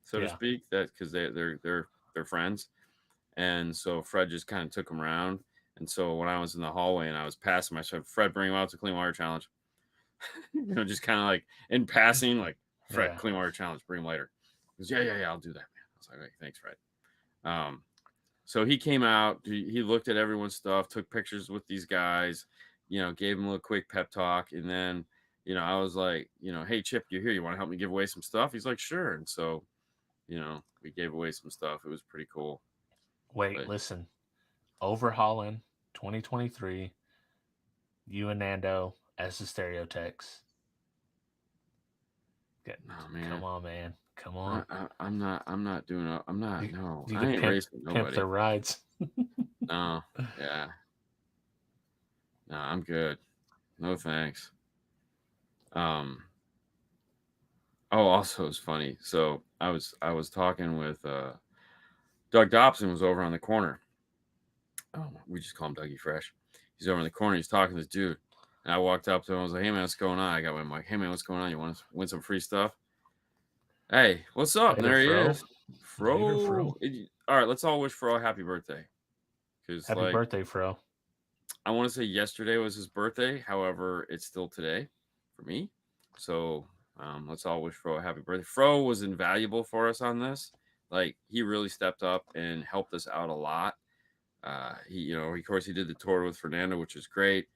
so to yeah. speak. That because they're friends, and so Fred just kind of took him around. And so when I was in the hallway and I was passing, I said, "Fred, bring him out to Clean Water Challenge." Just kind of like in passing, like Fred, Yeah. Clean Water Challenge, bring him later. He goes, yeah, I'll do that, man. I was like, "Okay, thanks, Fred." Um, so he came out, he looked at everyone's stuff, took pictures with these guys, gave him a little quick pep talk. And then, I was like, "Hey, Chip, you're here. You want to help me give away some stuff?" He's like, "Sure." And so, we gave away some stuff. It was pretty cool. Wait, But listen. Overhauling 2023. You and Nando as the stereotypes. oh Come man, on, man. Come on. I'm not doing, I'm not, You, no, you I could ain't racing with pimp nobody. their rides. No, yeah, no, I'm good. No thanks. Um, oh, also it's funny. So I was talking with Doug Dobson was over on the corner. Oh, we just call him Dougie Fresh. He's over in the corner. He's talking to this dude. And I walked up to him. I was like, "Hey, man, what's going on?" I got my mic. "Hey, man, what's going on? You want to win some free stuff?" "Hey, what's up?" And Later, there he Fro. is. Later, Fro. Fro. All right, let's all wish Fro a happy birthday. Because, Happy birthday, Fro. I want to say yesterday was his birthday. However, it's still today for me. So let's all wish Fro a happy birthday. Fro was invaluable for us on this. Like, he really stepped up and helped us out a lot. Of course, he did the tour with Fernando, which is great.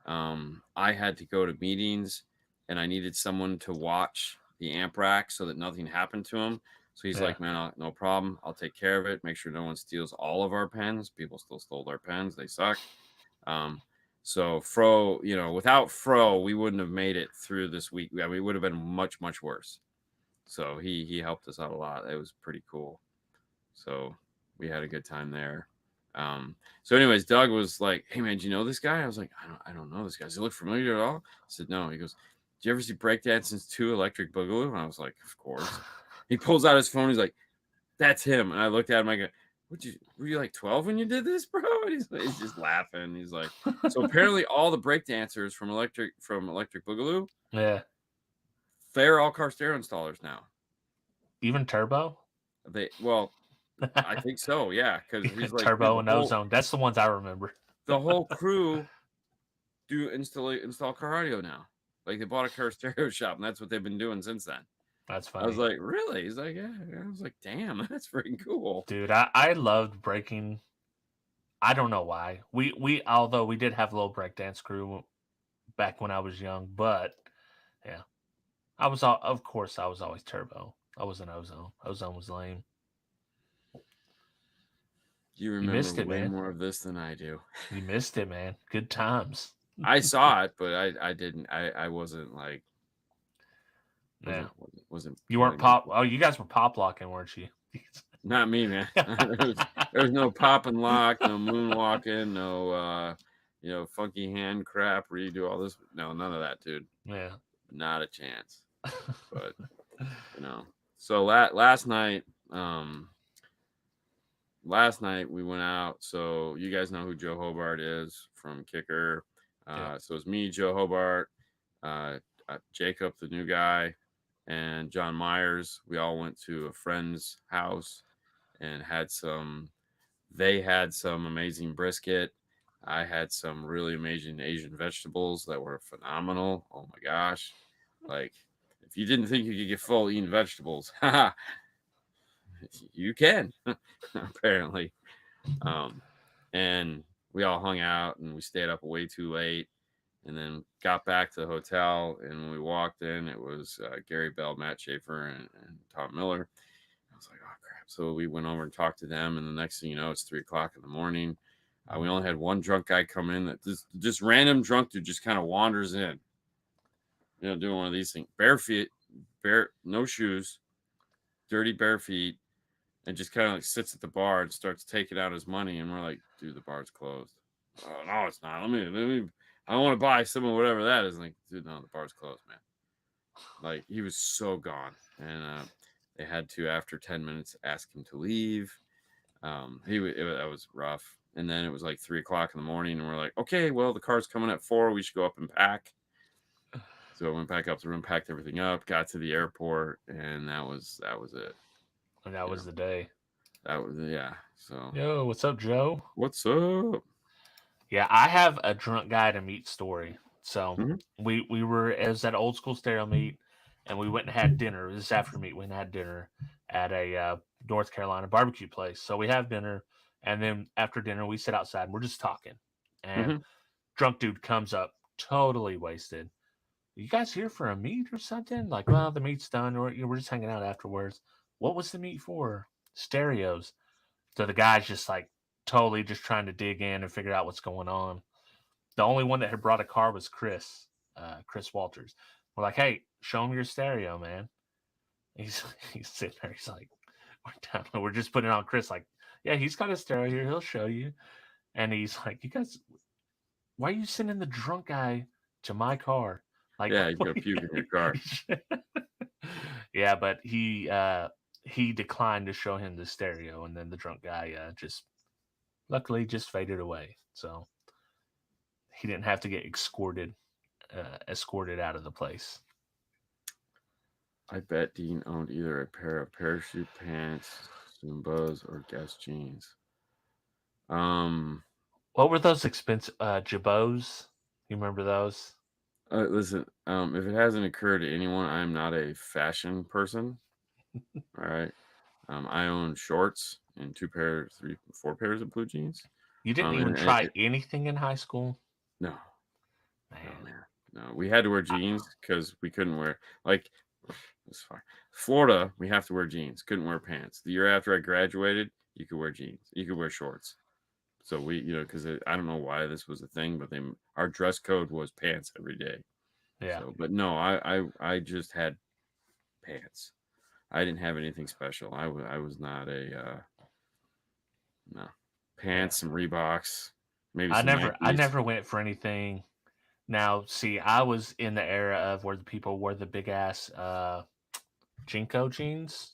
I had to go to meetings, and I needed someone to watch the amp rack so that nothing happened to him. So he's Yeah. like, "Man, no problem. I'll take care of it. Make sure no one steals all of our pens. People still stole our pens. They suck." Um, so Fro, without Fro, we wouldn't have made it through this week. Yeah, we would have been much, much worse. So he helped us out a lot. It was pretty cool. So we had a good time there. So anyways, Doug was like, "Hey man, do you know this guy?" I was like, I don't know this guy. Does he look familiar at all?" I said, "No." He goes, "Do you ever see Breakdance's 2 Electric Boogaloo?" And I was like, "Of course." He pulls out his phone. He's like, "That's him." And I looked at him. I go, were you like 12 when you did this, bro?" And he's just laughing. He's like, "So apparently all the breakdancers from Electric Boogaloo, Yeah. they're all car stereo installers now." Even Turbo? I think so, yeah. Because he's like, "Dude, Turbo and Ozone. That's the ones I remember. the whole crew do install car audio now. Like, they bought a car stereo shop, and that's what they've been doing since then." That's I was funny. like, "Really?" He's like, "Yeah." I was like, "Damn, that's freaking cool." Dude, I loved breaking. I don't know why. We although we did have a little breakdance crew back when I was young, but yeah. Of course I was always Turbo. I was an Ozone. Ozone was lame. You You remember missed it, way man. more of this than I do. You missed it, man. Good times. I saw it, but I didn't. I wasn't like Yeah. wasn't You weren't paying attention. pop. Oh, you guys were pop locking, weren't you? Not me, man. There was no pop and lock, no moonwalking, no funky hand crap where you do all this. No, none of that, dude. Yeah. Not a chance. But so last night, we went out. So you guys know who Joe Hobart is from Kicker. Yeah. So it's me, Joe Hobart, Jacob, the new guy, and John Myers. We all went to a friend's house and they had some amazing brisket. I had some really amazing Asian vegetables that were phenomenal. Oh my gosh. Like, if you didn't think you could get full eating vegetables, you can, apparently. And we all hung out and we stayed up way too late and then got back to the hotel. And when we walked in, it was Gary Bell, Matt Schaefer, and Tom Miller. I was like, "Oh crap!" So we went over and talked to them, and the next thing you know, it's 3 o'clock in the morning. We only had one drunk guy come in, that just random drunk dude just kind of wanders in, doing one of these things, bare feet, no shoes, dirty bare feet, and just kind of like sits at the bar and starts taking out his money. And we're like, dude, the bar's closed. Oh, no, it's not. Let me, I want to buy some of whatever that is. Like, dude, no, the bar's closed, man. Like, he was so gone. And they had to, after 10 minutes, ask him to leave. That was rough. And then it was like 3 o'clock in the morning, and we're like, okay, well, the car's coming at 4. We should go up and pack. So I went back up to the room, packed everything up, got to the airport, and that was it. And that You was know, the day. that was yeah. So Yo, what's up, Joe? what's up? Yeah, I have a drunk guy to meet story. So Mhm. we were it was at old school stereo meet, and we went and had dinner. This after meet, we went and had dinner at a North Carolina barbecue place. So we have dinner, and then after dinner we sit outside and we're just talking. And Mhm. drunk dude comes up, totally wasted. You guys here for a meet or something? Like, well, the meet's done, or we're just hanging out afterwards. What was the meet for? Stereos. So the guy's just like totally just trying to dig in and figure out what's going on. The only one that had brought a car was Chris Walters. We're like, hey, show him your stereo, man. He's he's sitting there. He's like, we're down. We're just putting it on Chris. Like, yeah, he's got a stereo here. He'll show you. And he's like, you guys, why are you sending the drunk guy to my car? Like, Yeah, he's gonna puke in your car. yeah, but he declined to show him the stereo, and then the drunk guy just luckily just faded away. So he didn't have to get escorted out of the place. I bet Dean owned either a pair of parachute pants, Zumbas, or Guess jeans. What were those expensive Jabos? You remember those? Listen, if it hasn't occurred to anyone, I'm not a fashion person. All right. I own shorts and 4 pairs of blue jeans. You didn't even And try anything in high school, no, no, man. man, no. We had to wear jeans because we couldn't wear like it's fine. Florida, we have to wear jeans. Couldn't wear pants. The year after I graduated, you could wear jeans. You could wear shorts. So because I don't know why this was a thing, but our dress code was pants every day. Yeah, So, but no, I just had pants. I didn't have anything special. I was not a no yeah. pants, some Reeboks, maybe I some never I Nikes. never went for anything. Now, see, I was in the era of where the people wore the big ass Jinko jeans.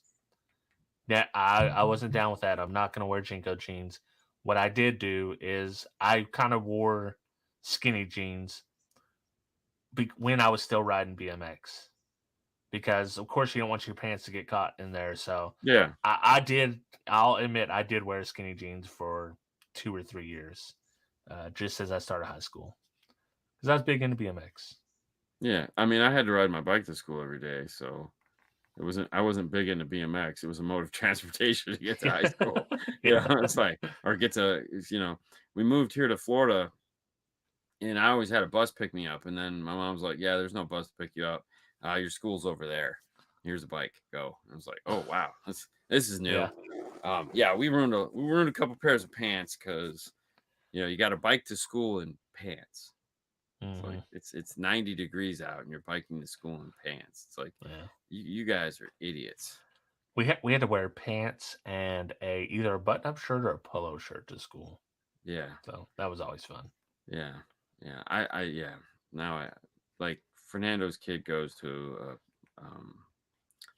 Yeah, I wasn't down with that. I'm not gonna wear Jinko jeans. What I did do is I kind of wore skinny jeans when I was still riding BMX because, of course, you don't want your pants to get caught in there. So Yeah, I did. I'll admit I did wear skinny jeans for 2 or 3 years, just as I started high school because I was big into BMX. yeah. I mean, I had to ride my bike to school every day, so I wasn't big into BMX. It was a mode of transportation to get to high school. Yeah, It's like or get to we moved here to Florida, and I always had a bus pick me up, and then my mom's like, "Yeah, there's no bus to pick you up. Your school's over there. Here's a bike. Go." And I was like, "Oh wow, this is new." yeah. Yeah, we ruined a couple pairs of pants because you got a bike to school in pants. It's like Hmm. it's 90 degrees out, and you're biking to school in pants. It's like Yeah. you guys are idiots. We had to wear pants and either a button up shirt or a polo shirt to school. Yeah, So that was always fun. yeah, yeah. Yeah. Now like Fernando's kid goes to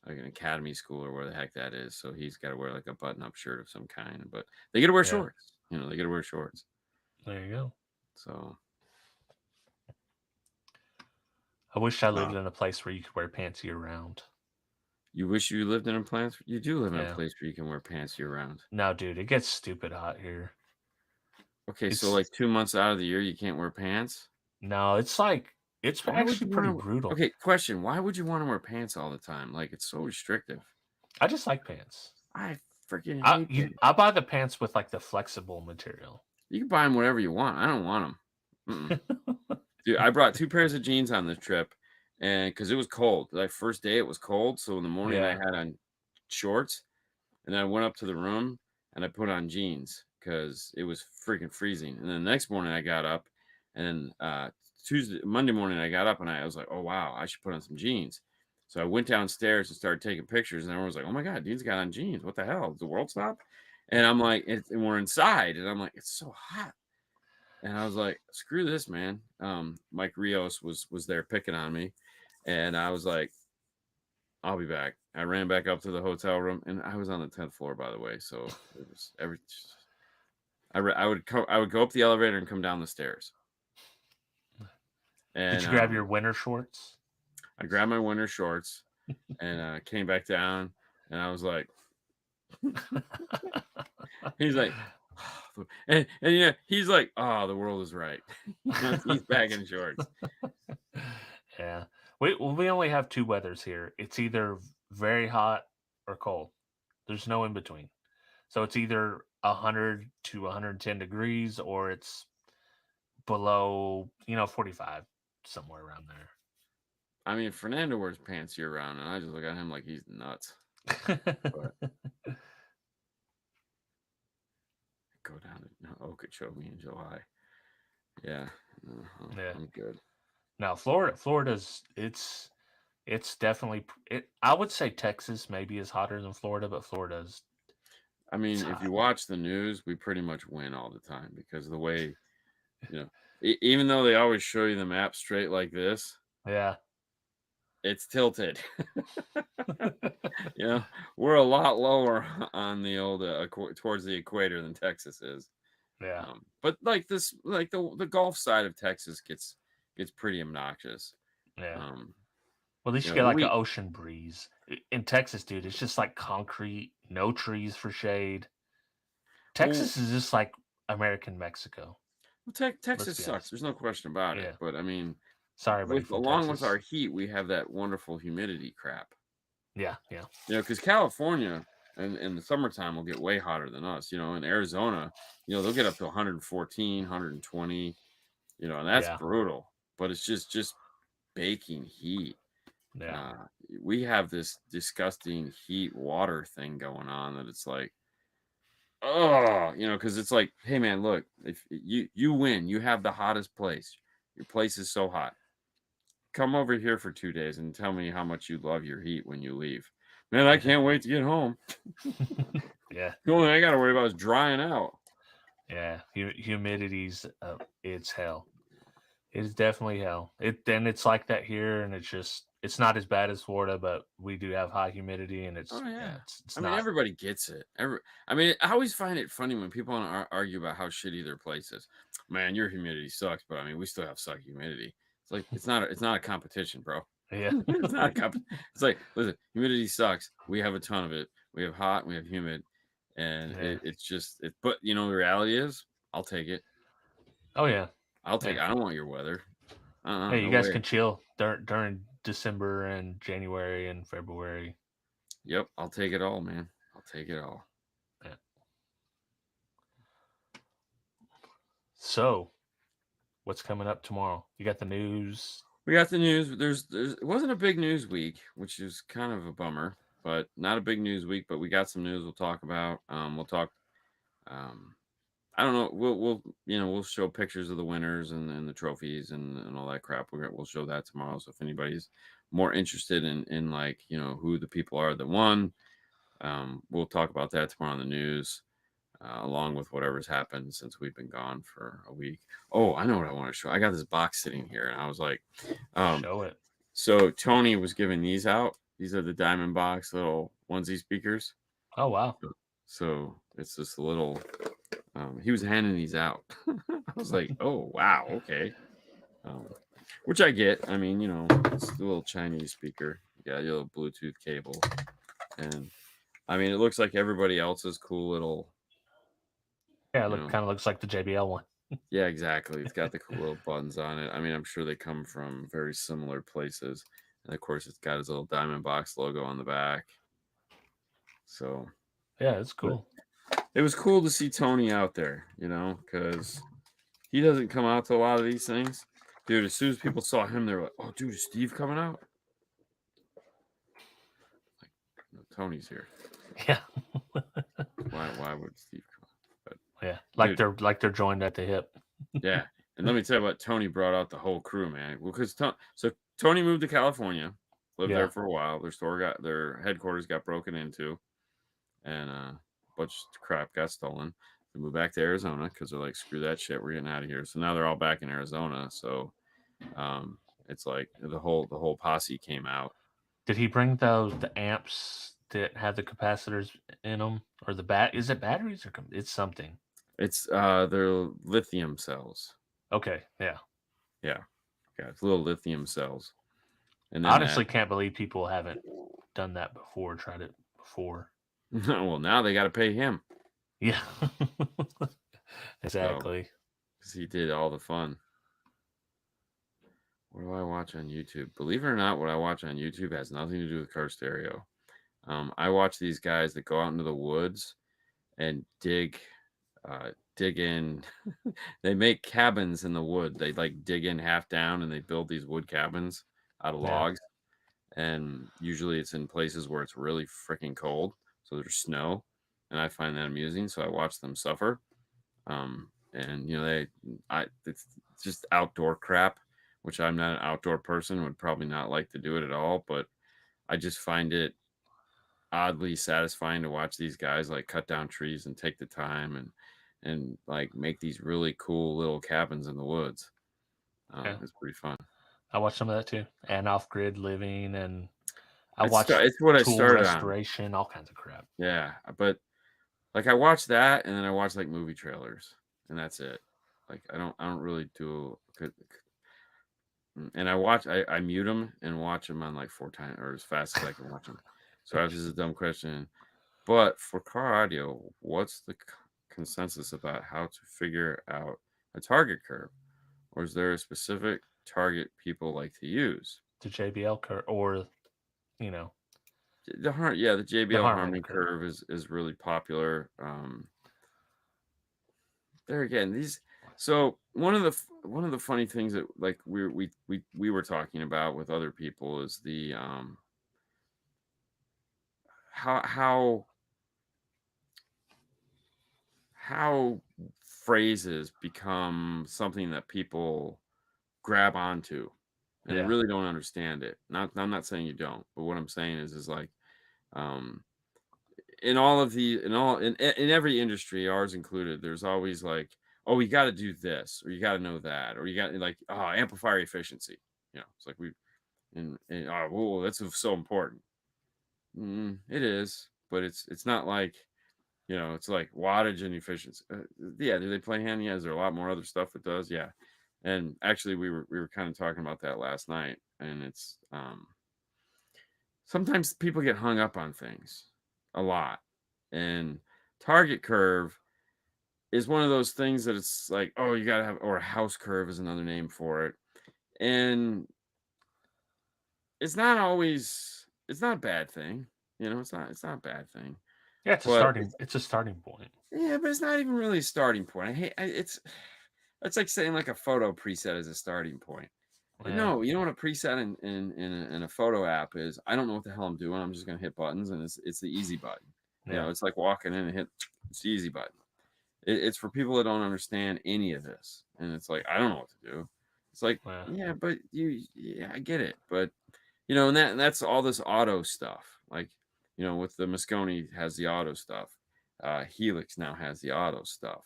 like an academy school or where the heck that is. So he's got to wear like a button-up shirt of some kind, but they get to wear Yeah. shorts. They get to wear shorts. There you go. So I wish I lived wow. in a place where you could wear pants year round. You wish you lived in a place. You do live in a Yeah. place where you can wear pants year round. No, dude, it gets stupid hot here. Okay, so It's like 2 months out of the year you can't wear pants. no, it's like it's Why would actually you want pretty to? brutal. Okay, question: why would you want to wear pants all the time? Like it's so restrictive. I just like pants. I freaking hate pants. I buy the pants with like the flexible material. You can buy them whatever you want. I don't want them. Dude, I brought 2 pairs of jeans on this trip, and because it was cold. Like, first day, it was cold, so in the morning, I Yeah. had on shorts, and then I went up to the room, and I put on jeans because it was freaking freezing, and then the next morning, I got up, and then, Monday morning, I got up, and I was like, "Oh, wow, I should put on some jeans." So I went downstairs and started taking pictures, and everyone was like, "Oh my god, Dean's got on jeans. What the hell? Does the world stop?" And I'm like, and we're inside, and I'm like, "It's so hot." And I was like, "Screw this, man." Mike Rios was there picking on me, and I was like, "I'll be back." I ran back up to the hotel room, and I was on the 10th floor, by the way. So it was every. I would go up the elevator and come down the stairs, Did and you grab your winter shorts? I grabbed my winter shorts and came back down, and I was like, he's like, and yeah, he's like, "Oh, the world is right." He's back in shorts. Yeah. We only have two weathers here. It's either very hot or cold. There's no in between. So it's either 100 to 110 degrees or it's below, 45, somewhere around I mean, Fernando wears pants year round, and I just look at him like he's nuts. there. But go down to Okeechobee in July. Yeah, Yeah. I'm good. Now, Florida's it's definitely I would say Texas maybe is hotter than Florida, but Florida's I it's mean, if hot. you watch the news, we pretty much win all the time because of the way, you know, even though they always show you the map straight like this, Yeah. it's tilted. You know, we're a lot lower on the old towards the equator than Texas is. Yeah. But like this, like the Gulf side of Texas gets pretty obnoxious. Yeah. Um, Well, at least you you know, get like an we ocean breeze. In Texas, dude, it's just like concrete, no trees for shade. well, Texas is just like American Mexico. Let's Texas be sucks. honest. There's no question about it. Yeah. But I mean, Sorry, buddy, with from along with our Texas. heat, we have that wonderful humidity crap. Yeah. Yeah. You know, because California in the summertime will get way hotter than us. You know, in Arizona, they'll get up to 114, 120. And that's Yeah. brutal. But it's just baking heat. Yeah. Uh, we have this disgusting heat water thing going on that it's like, oh, because it's like, hey man, look, if you win, you have the hottest place. Your place is so hot. Come over here for 2 days and tell me how much you love your heat when you leave. Man, I can't wait to get home. Yeah. The only thing I got to worry about is drying out. Yeah. Humidity's it's hell. It's definitely hell. It's like that here, and it's not as bad as Florida, but we do have high humidity, and Oh yeah. it's I mean, not. everybody gets it. I mean, I always find it funny when people want to argue about how shitty their place is. Man, your humidity sucks, but I mean, we still have suck humidity. It's like it's not a competition, bro. Yeah. It's not a It's like, listen, humidity sucks. We have a ton of it. We have hot, we have humid, and Yeah. it's just it. But the reality is, I'll take it. Oh yeah. I'll take. Yeah. It. I don't want your weather. Hey, you No guys way. can chill during December and January and February. Yep, I'll take it all, man. I'll take it all. Yeah. So, what's coming up tomorrow? You got the news. We got the news. It wasn't a big news week, which is kind of a bummer, but not a big news week. But we got some news we'll talk about. We'll talk. Um, I don't know. We'll show pictures of the winners and the trophies and all that crap. We'll show that tomorrow. So if anybody's more interested in like who the people are that won, we'll talk about that tomorrow on the news. Along with whatever's happened since we've been gone for a week. Oh, I know what I want to show. I got this box sitting here, and I was like, um, Show it. so Tony was giving these out. These are the Diamond Box little onesie speakers. Oh wow. So it's this little. He was handing these out. I was like, oh wow, okay. Um, which I get. I mean, it's the little Chinese speaker. You got your little Bluetooth cable, and I mean, it looks like everybody else's cool little. Yeah, You know, kind of looks like the JBL one. Yeah, exactly. It's got the cool little buttons on it. I mean, I'm sure they come from very similar places. And of course, it's got his little Diamond Box logo on the back. So, Yeah, it's but cool. it was cool to see Tony out there, because he doesn't come out to a lot of these things. Dude, as soon as people saw him, they were like, oh, dude, is Steve coming out? Like, Tony's here. Yeah. Why would Steve come out? But, Yeah, dude, they're joined at the hip. yeah. And let me tell you what, Tony brought out the whole crew, man. Well, because so Tony moved to California. lived Yeah. there for a while. Their headquarters got broken into, and a bunch of crap got stolen. They moved back to Arizona because they're like, screw that shit, we're getting out of here. So now they're all back in Arizona. So it's like the whole posse came out. Did he bring the amps that have the capacitors in them, or is it batteries or it's something? It's their lithium cells. Okay, yeah. Yeah, yeah, it's little lithium cells. And I then that honestly can't believe people haven't done that before, tried it before. well, now they got to pay him. Yeah. So Exactly. because he did all the fun. What do I watch on YouTube? Believe it or not, what I watch on YouTube has nothing to do with car stereo. I watch these guys that go out into the woods and dig in. They make cabins in the wood. They like dig in half down and they build these wood cabins out of Yeah. logs. And usually it's in places where it's really freaking cold, so there's snow, and I find that amusing. So I watch them suffer. And it's just outdoor crap, which I'm not an outdoor person, would probably not like to do it at all, but I just find it oddly satisfying to watch these guys like cut down trees and take the time and like make these really cool little cabins in the woods. Yeah. It's pretty fun. I watch some of that too. And off-grid living, and I It's watch it's what I tool started on. restoration, all kinds of crap. Yeah, but like I watch that and then I watch like movie trailers and that's it. Like I don't really do and I mute them and watch them on like 4 times or as fast as I can watch them. So this is a dumb question. But for car audio, what's the consensus about how to figure out a target curve? Or is there a specific target people like to use? The JBL curve, or, you know, The the JBL Harman Harmony curve. curve is really popular. There again, these so one of the funny things that like we were talking about with other people is the how how how phrases become something that people grab onto and Yeah. really don't understand it. I'm not saying you don't, but what I'm saying is like um in all of the in every industry, ours included, there's always like, oh, you got to do this, or you got to know that, or you got like, oh, amplifier efficiency. It's like and oh, well, that's so important. It is, but it's not like it's like wattage and efficiency. Yeah, do they play hand? Yeah, is there a lot more other stuff that does? Yeah, and actually, we were kind of talking about that last night, and it's sometimes people get hung up on things a lot, and target curve is one of those things that it's like, oh, you gotta have, or a house curve is another name for it, and it's not a bad thing. It's not a bad thing, Yeah, but it's a starting point. yeah, but it's not even really a starting point. It's like saying like a photo preset is a starting point. Yeah. No, you know what a preset in a photo app is? I don't know what the hell I'm doing. I'm just gonna hit buttons, and it's the easy button. Yeah. It's like walking in and hit it's the easy button. It's for people that don't understand any of this, and it's like I don't know what to do. It's like Yeah. yeah, but yeah, I get it, but and that's all this auto stuff. Like with the Moscone has the auto stuff. Helix now has the auto stuff.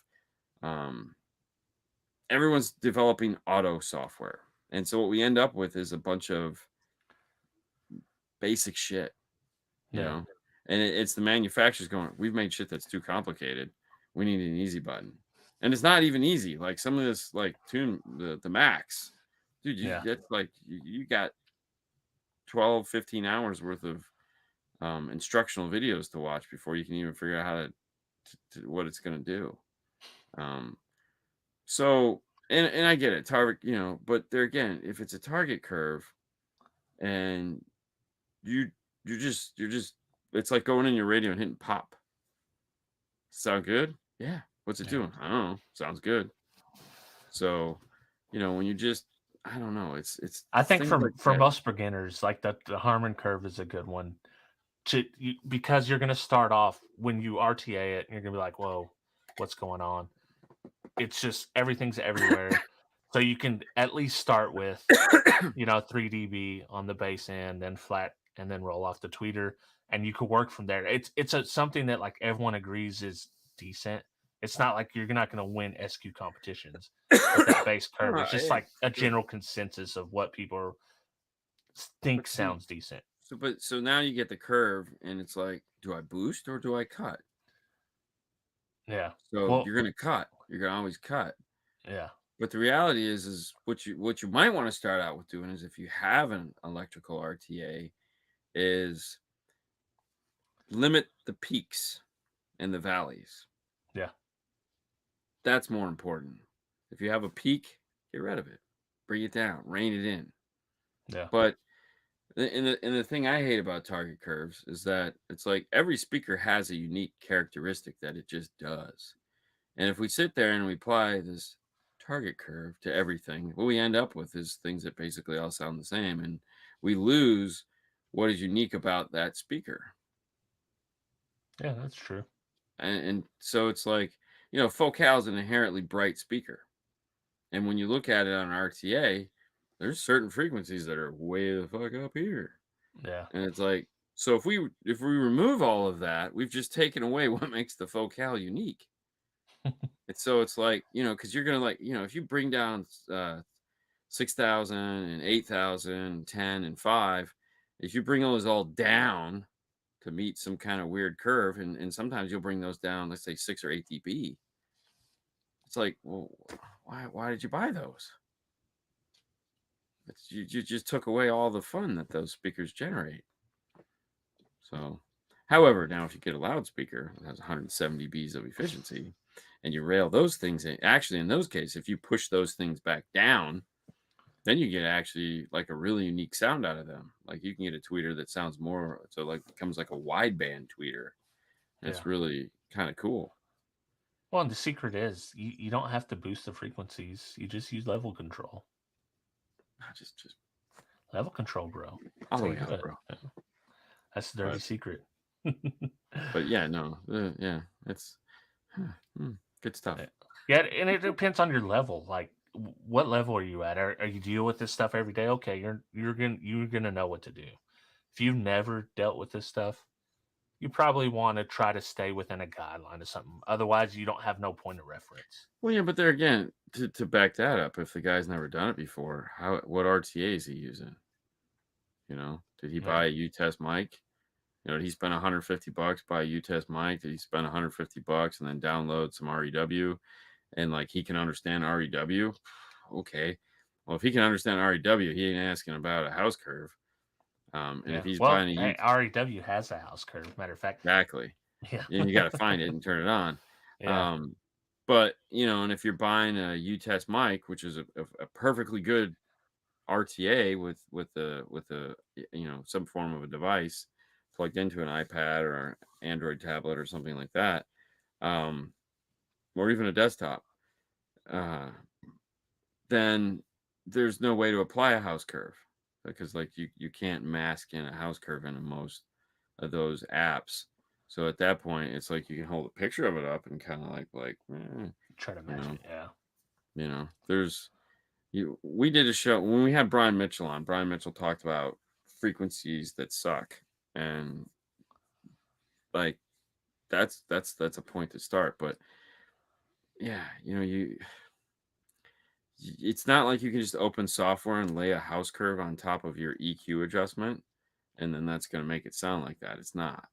Um, Everyone's developing auto software. And so what we end up with is a bunch of basic shit, you Yeah. know. And it's the manufacturers going, we've made shit that's too complicated. We need an easy button. And it's not even easy. Like some of this, like tune the Max, dude, Yeah. that's like you got 12, 15 hours worth of instructional videos to watch before you can even figure out how what it's going to do. Um, so and I get it, target, but there again, if it's a target curve and you you're just it's like going in your radio and hitting pop. Sound good? Yeah. What's it Yeah. doing? I don't know. Sounds good. So, when you just I don't know, it's I think things like for that. most beginners, like the Harman curve is a good one because you're going to start off when you RTA it, and you're going to be like, whoa, what's going on? It's just everything's everywhere. So you can at least start with, 3 dB on the bass end, then flat, and then roll off the tweeter, and you could work from there. It's something that, like, everyone agrees is decent. It's not like you're not gonna win SQ competitions with that bass curve. It's just Yeah, like a sure. general consensus of what people think But see, sounds decent. so now you get the curve, and it's like, do I boost or do I cut? Yeah. So Well, you're gonna cut. You're gonna always cut. yeah. But the reality is what you might want to start out with doing is if you have an electrical RTA, is limit the peaks and the valleys. Yeah. That's more important. If you have a peak, get rid of it. Bring it down, rein it in. Yeah. But and the thing I hate about target curves is that it's like every speaker has a unique characteristic that it just does. And if we sit there and we apply this target curve to everything, what we end up with is things that basically all sound the same, and we lose what is unique about that speaker. Yeah, that's true. And so it's like, Focal is an inherently bright speaker. And when you look at it on an RTA, there's certain frequencies that are way the fuck up here. Yeah. And it's like, so if we remove all of that, we've just taken away what makes the Focal unique. And so it's like, because you're gonna, like, if you bring down 6,000 and 8,000, 10 and 5, if you bring those all down to meet some kind of weird curve, and sometimes you'll bring those down, let's say 6 or 8 dB. It's like, well, why did you buy those? You just took away all the fun that those speakers generate. So, however, now if you get a loudspeaker that has 170 dBs of efficiency, and you rail those things in, actually in those cases, if you push those things back down, then you get actually like a really unique sound out of them. Like you can get a tweeter that sounds more, so like becomes like a wideband tweeter. And Yeah. it's really kind of cool. Well, and the secret is you don't have to boost the frequencies. You just use level control. Just Level control, bro. all That's the how way you do up, it. bro. Yeah. That's the dirty But secret. yeah, no, yeah, it's good stuff. Yeah, and it depends on your level. Like, what level are you at? Are you deal with this stuff every day? Okay, you're gonna know what to do. If you've never dealt with this stuff, you probably want to try to stay within a guideline or something. Otherwise, you don't have no point of reference. Well, yeah, but there again, to back that up, if the guy's never done it before, what RTA is he using? Did he Yeah, buy a U-test mic? Did he spend 150 bucks buy a U-test mic? Did he spend 150 bucks and then download some REW and like he can understand REW? Okay. Well, if he can understand REW, he ain't asking about a house curve. And if yeah. he's Well, buying a hey, U, REW has a house curve. Matter of fact, exactly, yeah, and you got to find it and turn it on. yeah, Um, but and if you're buying a U-test mic, which is a perfectly good RTA with some form of a device plugged into an iPad or Android tablet or something like that, um, or even a desktop, uh, then there's no way to apply a house curve because like you can't mask in a house curve in most of those apps. So at that point, it's like you can hold a picture of it up and kind of try to you match know, it. Yeah, there's we did a show when we had Brian Mitchell on. Brian Mitchell talked about frequencies that suck, and like that's a point to start. But yeah, it's not like you can just open software and lay a house curve on top of your EQ adjustment, and then that's going to make it sound like that. It's not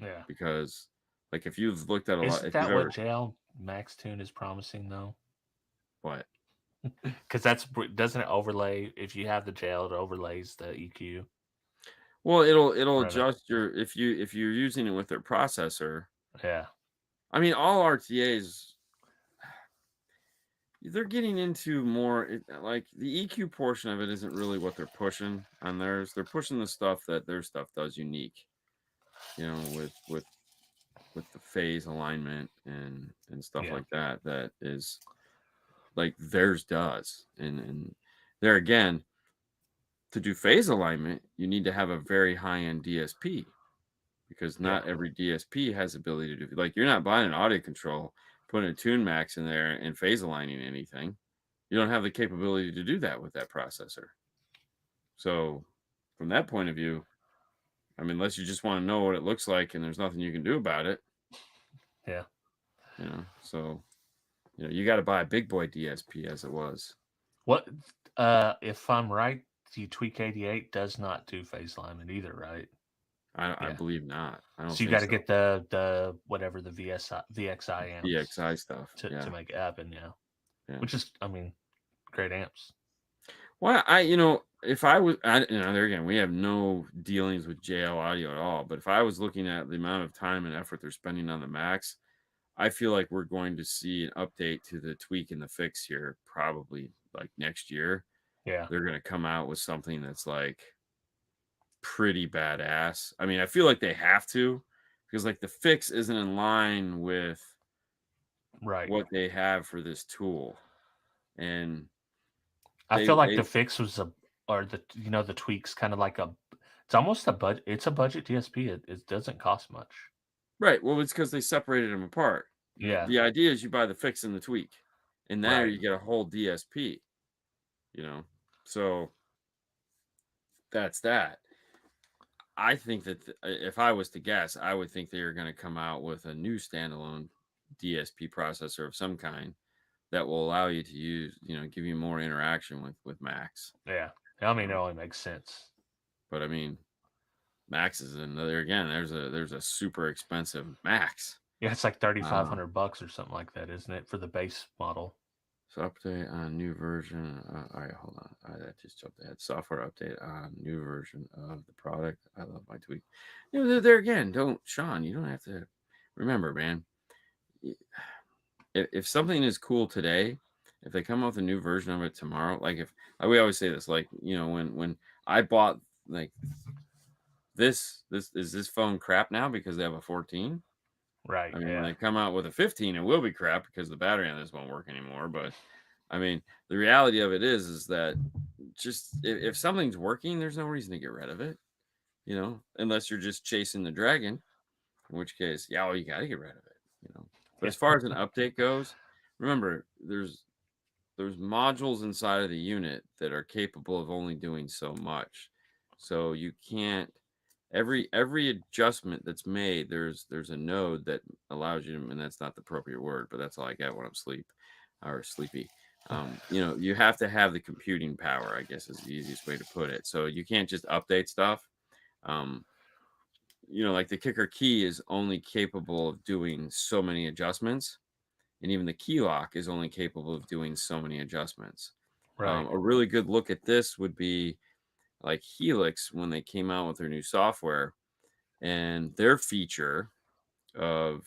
yeah. because like if you've looked at a lot, Isn't if you've that what ever JL Max Tune is promising though? what. Because doesn't it overlay if you have the jail, it overlays the EQ. Well, it'll Right. adjust your if you're using it with their processor. Yeah, I mean, all RTAs they're getting into more like the EQ portion of it isn't really what they're pushing on theirs. They're pushing the stuff that their stuff does unique, with the phase alignment and stuff yeah, like that. That is like theirs does, and there again, to do phase alignment, you need to have a very high end DSP because yeah, not every DSP has the ability to do like you're not buying an audio control, putting a tune max in there and phase aligning anything. You don't have the capability to do that with that processor. So from that point of view, I mean, unless you just want to know what it looks like and there's nothing you can do about it, Yeah. so you got to buy a big boy DSP as it was. What if I'm right, the Tweak 88 does not do phase alignment either, right? I Yeah. believe not. I don't So you think got to so. get the whatever the VXI amps DXI stuff. to Yeah. make it happen, yeah. Yeah. Which is, I mean, great amps. Well, if I was, there again, we have no dealings with JL Audio at all. But if I was looking at the amount of time and effort they're spending on the Max, I feel like we're going to see an update to the tweak and the fix here, probably like next year. Yeah. They're going to come out with something that's like pretty badass. I mean, I feel like they have to, because like the fix isn't in line with Right. what they have for this tool, and I they feel like they the fix was the tweaks kind of like it's almost a budget. It's a budget DSP. It doesn't cost much. right. Well, it's because they separated them apart. Yeah. The idea is you buy the fix and the tweak, and there Right. you get a whole DSP. You know, so that's that. I think that if I was to guess, I would think they are going to come out with a new standalone DSP processor of some kind that will allow you to use, give you more interaction with Max. Yeah. I mean, it Um, only makes sense. but I mean, Max is another again. There's a super expensive Max. Yeah, it's like Um, $3,500 or something like that, isn't it, for the base model? so update on new version. All right, hold on. That just jumped ahead. Software update on new version of the product. I love my tweak. There again. Sean. You don't have to remember, man. If something is cool today, if they come out with a new version of it tomorrow, like if we always say this, like when I bought like this phone crap now because they have a 14. Right. I mean, when Yeah. they come out with a 15, it will be crap because the battery on this won't work anymore. But I mean, the reality of it is that just if something's working, there's no reason to get rid of it, unless you're just chasing the dragon, in which case, yeah, well, you got to get rid of it. But Yeah. as far as an update goes, remember, there's modules inside of the unit that are capable of only doing so much. So you can't every adjustment that's made, there's a node that allows you to, and that's not the appropriate word, but that's all I get when I'm sleepy. You have to have the computing power, I guess is the easiest way to put it. So you can't just update stuff. Um, like the kicker key is only capable of doing so many adjustments, and even the key lock is only capable of doing so many adjustments. Right. A really good look at this would be like Helix when they came out with their new software and their feature of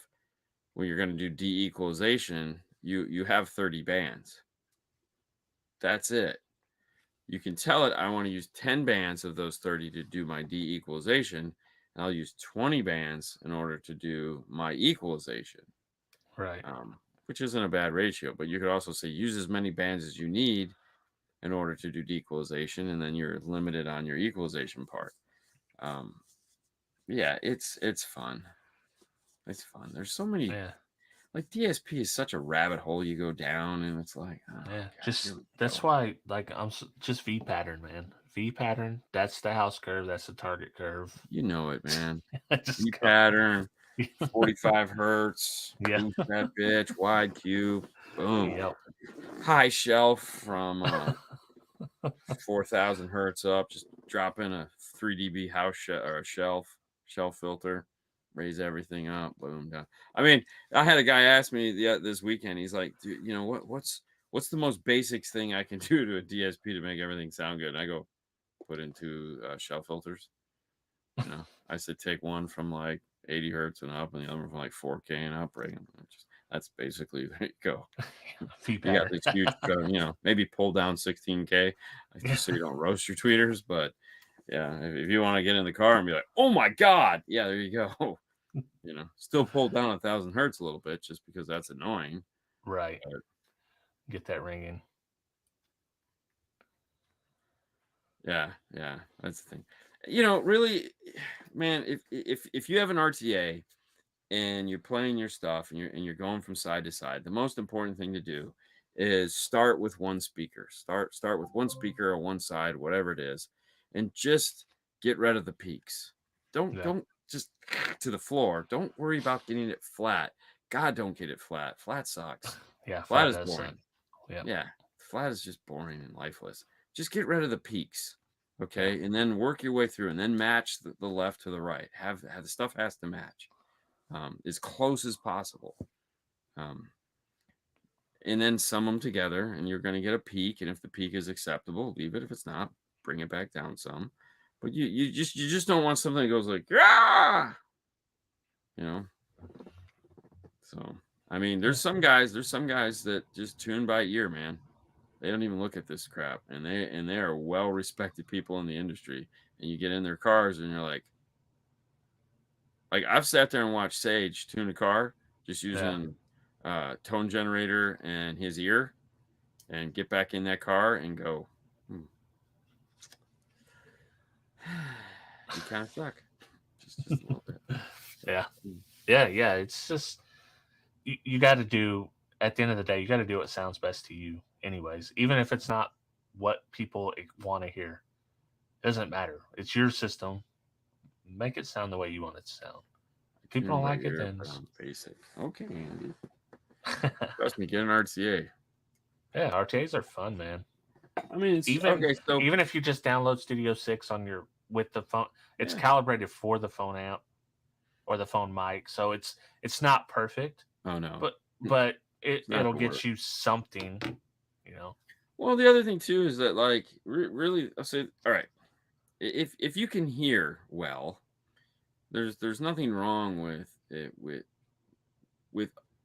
when you're going to do de-equalization, you have 30 bands. That's it. You can tell it I want to use 10 bands of those 30 to do my de-equalization, and I'll use 20 bands in order to do my equalization. Right. Which isn't a bad ratio, but you could also say use as many bands as you need in order to do de-equalization, and then you're limited on your equalization part. Yeah, it's fun. It's fun. There's so many, Yeah. like DSP is such a rabbit hole you go down, and it's like, oh Yeah. god, here Just we that's go. why, like, just V pattern, man. V pattern. That's the house curve. That's the target curve. You know it, man. Just E go. pattern, 45 hertz, Yeah. boost that bitch, wide cube, boom. Yep. High shelf from 4,000 hertz up, just drop in a 3 dB house or a shelf filter, raise everything up, boom, down. I mean, I had a guy ask me this weekend. He's like, "Dude, what's the most basic thing I can do to a DSP to make everything sound good?" And I go, "Put into shelf filters." I said, take one from like 80 hertz and up, and the other one from like 4K and up. Right? And that's basically there you go. V You got pattern. this huge, maybe pull down 16K Yeah. just so you don't roast your tweeters. But yeah, if you want to get in the car and be like, oh my God, yeah, there you go. Still pull down 1,000 hertz a little bit just because that's annoying. Right. But Get that ringing. yeah, that's the thing. Really, man, if you have an RTA and you're playing your stuff and you're going from side to side, the most important thing to do is start with one speaker. Start with one speaker on one side, whatever it is, and just get rid of the peaks. Yeah. Don't just to the floor. Don't worry about getting it flat. God, don't get it flat. Flat sucks. Yeah. Flat Flat is does suck. boring. Yeah. Yeah, flat is just boring and lifeless. Just get rid of the peaks, Yeah. okay, and then work your way through, and then match the left to the right. Have the stuff has to match as close as possible. Um, and then sum them together, and you're going to get a peak. And if the peak is acceptable, leave it. If it's not, bring it back down some. But you just don't want something that goes like ah, you know. So I mean, Yeah. there's some guys that just tune by ear, man. They don't even look at this crap, and they are well respected people in the industry. And you get in their cars, and you're like I've sat there and watched Sage tune a car just Yeah. using tone generator and his ear, and get back in that car and go, "Hmm, you kind of suck, just a little bit." So, Yeah. Yeah. Yeah. It's just, you got to do, at the end of the day, you got to do what sounds best to you, anyways. Even if it's not what people want to hear, doesn't matter. It's your system. Make it sound the way you want it to sound. If people tune don't by like it, ear, then but just I'm basic. Okay, Andy. Trust me, get an RTA. yeah, RTAs are fun, man. I mean, it's Even okay. So even if you just download Studio 6 on your with the phone, it's yeah. calibrated for the phone amp or the phone mic, so it's not perfect, Oh no, but it's not it'll gonna work. get you something, you know. Well, the other thing too is that like really, I'll say, all right, if you can hear well, there's nothing wrong with it with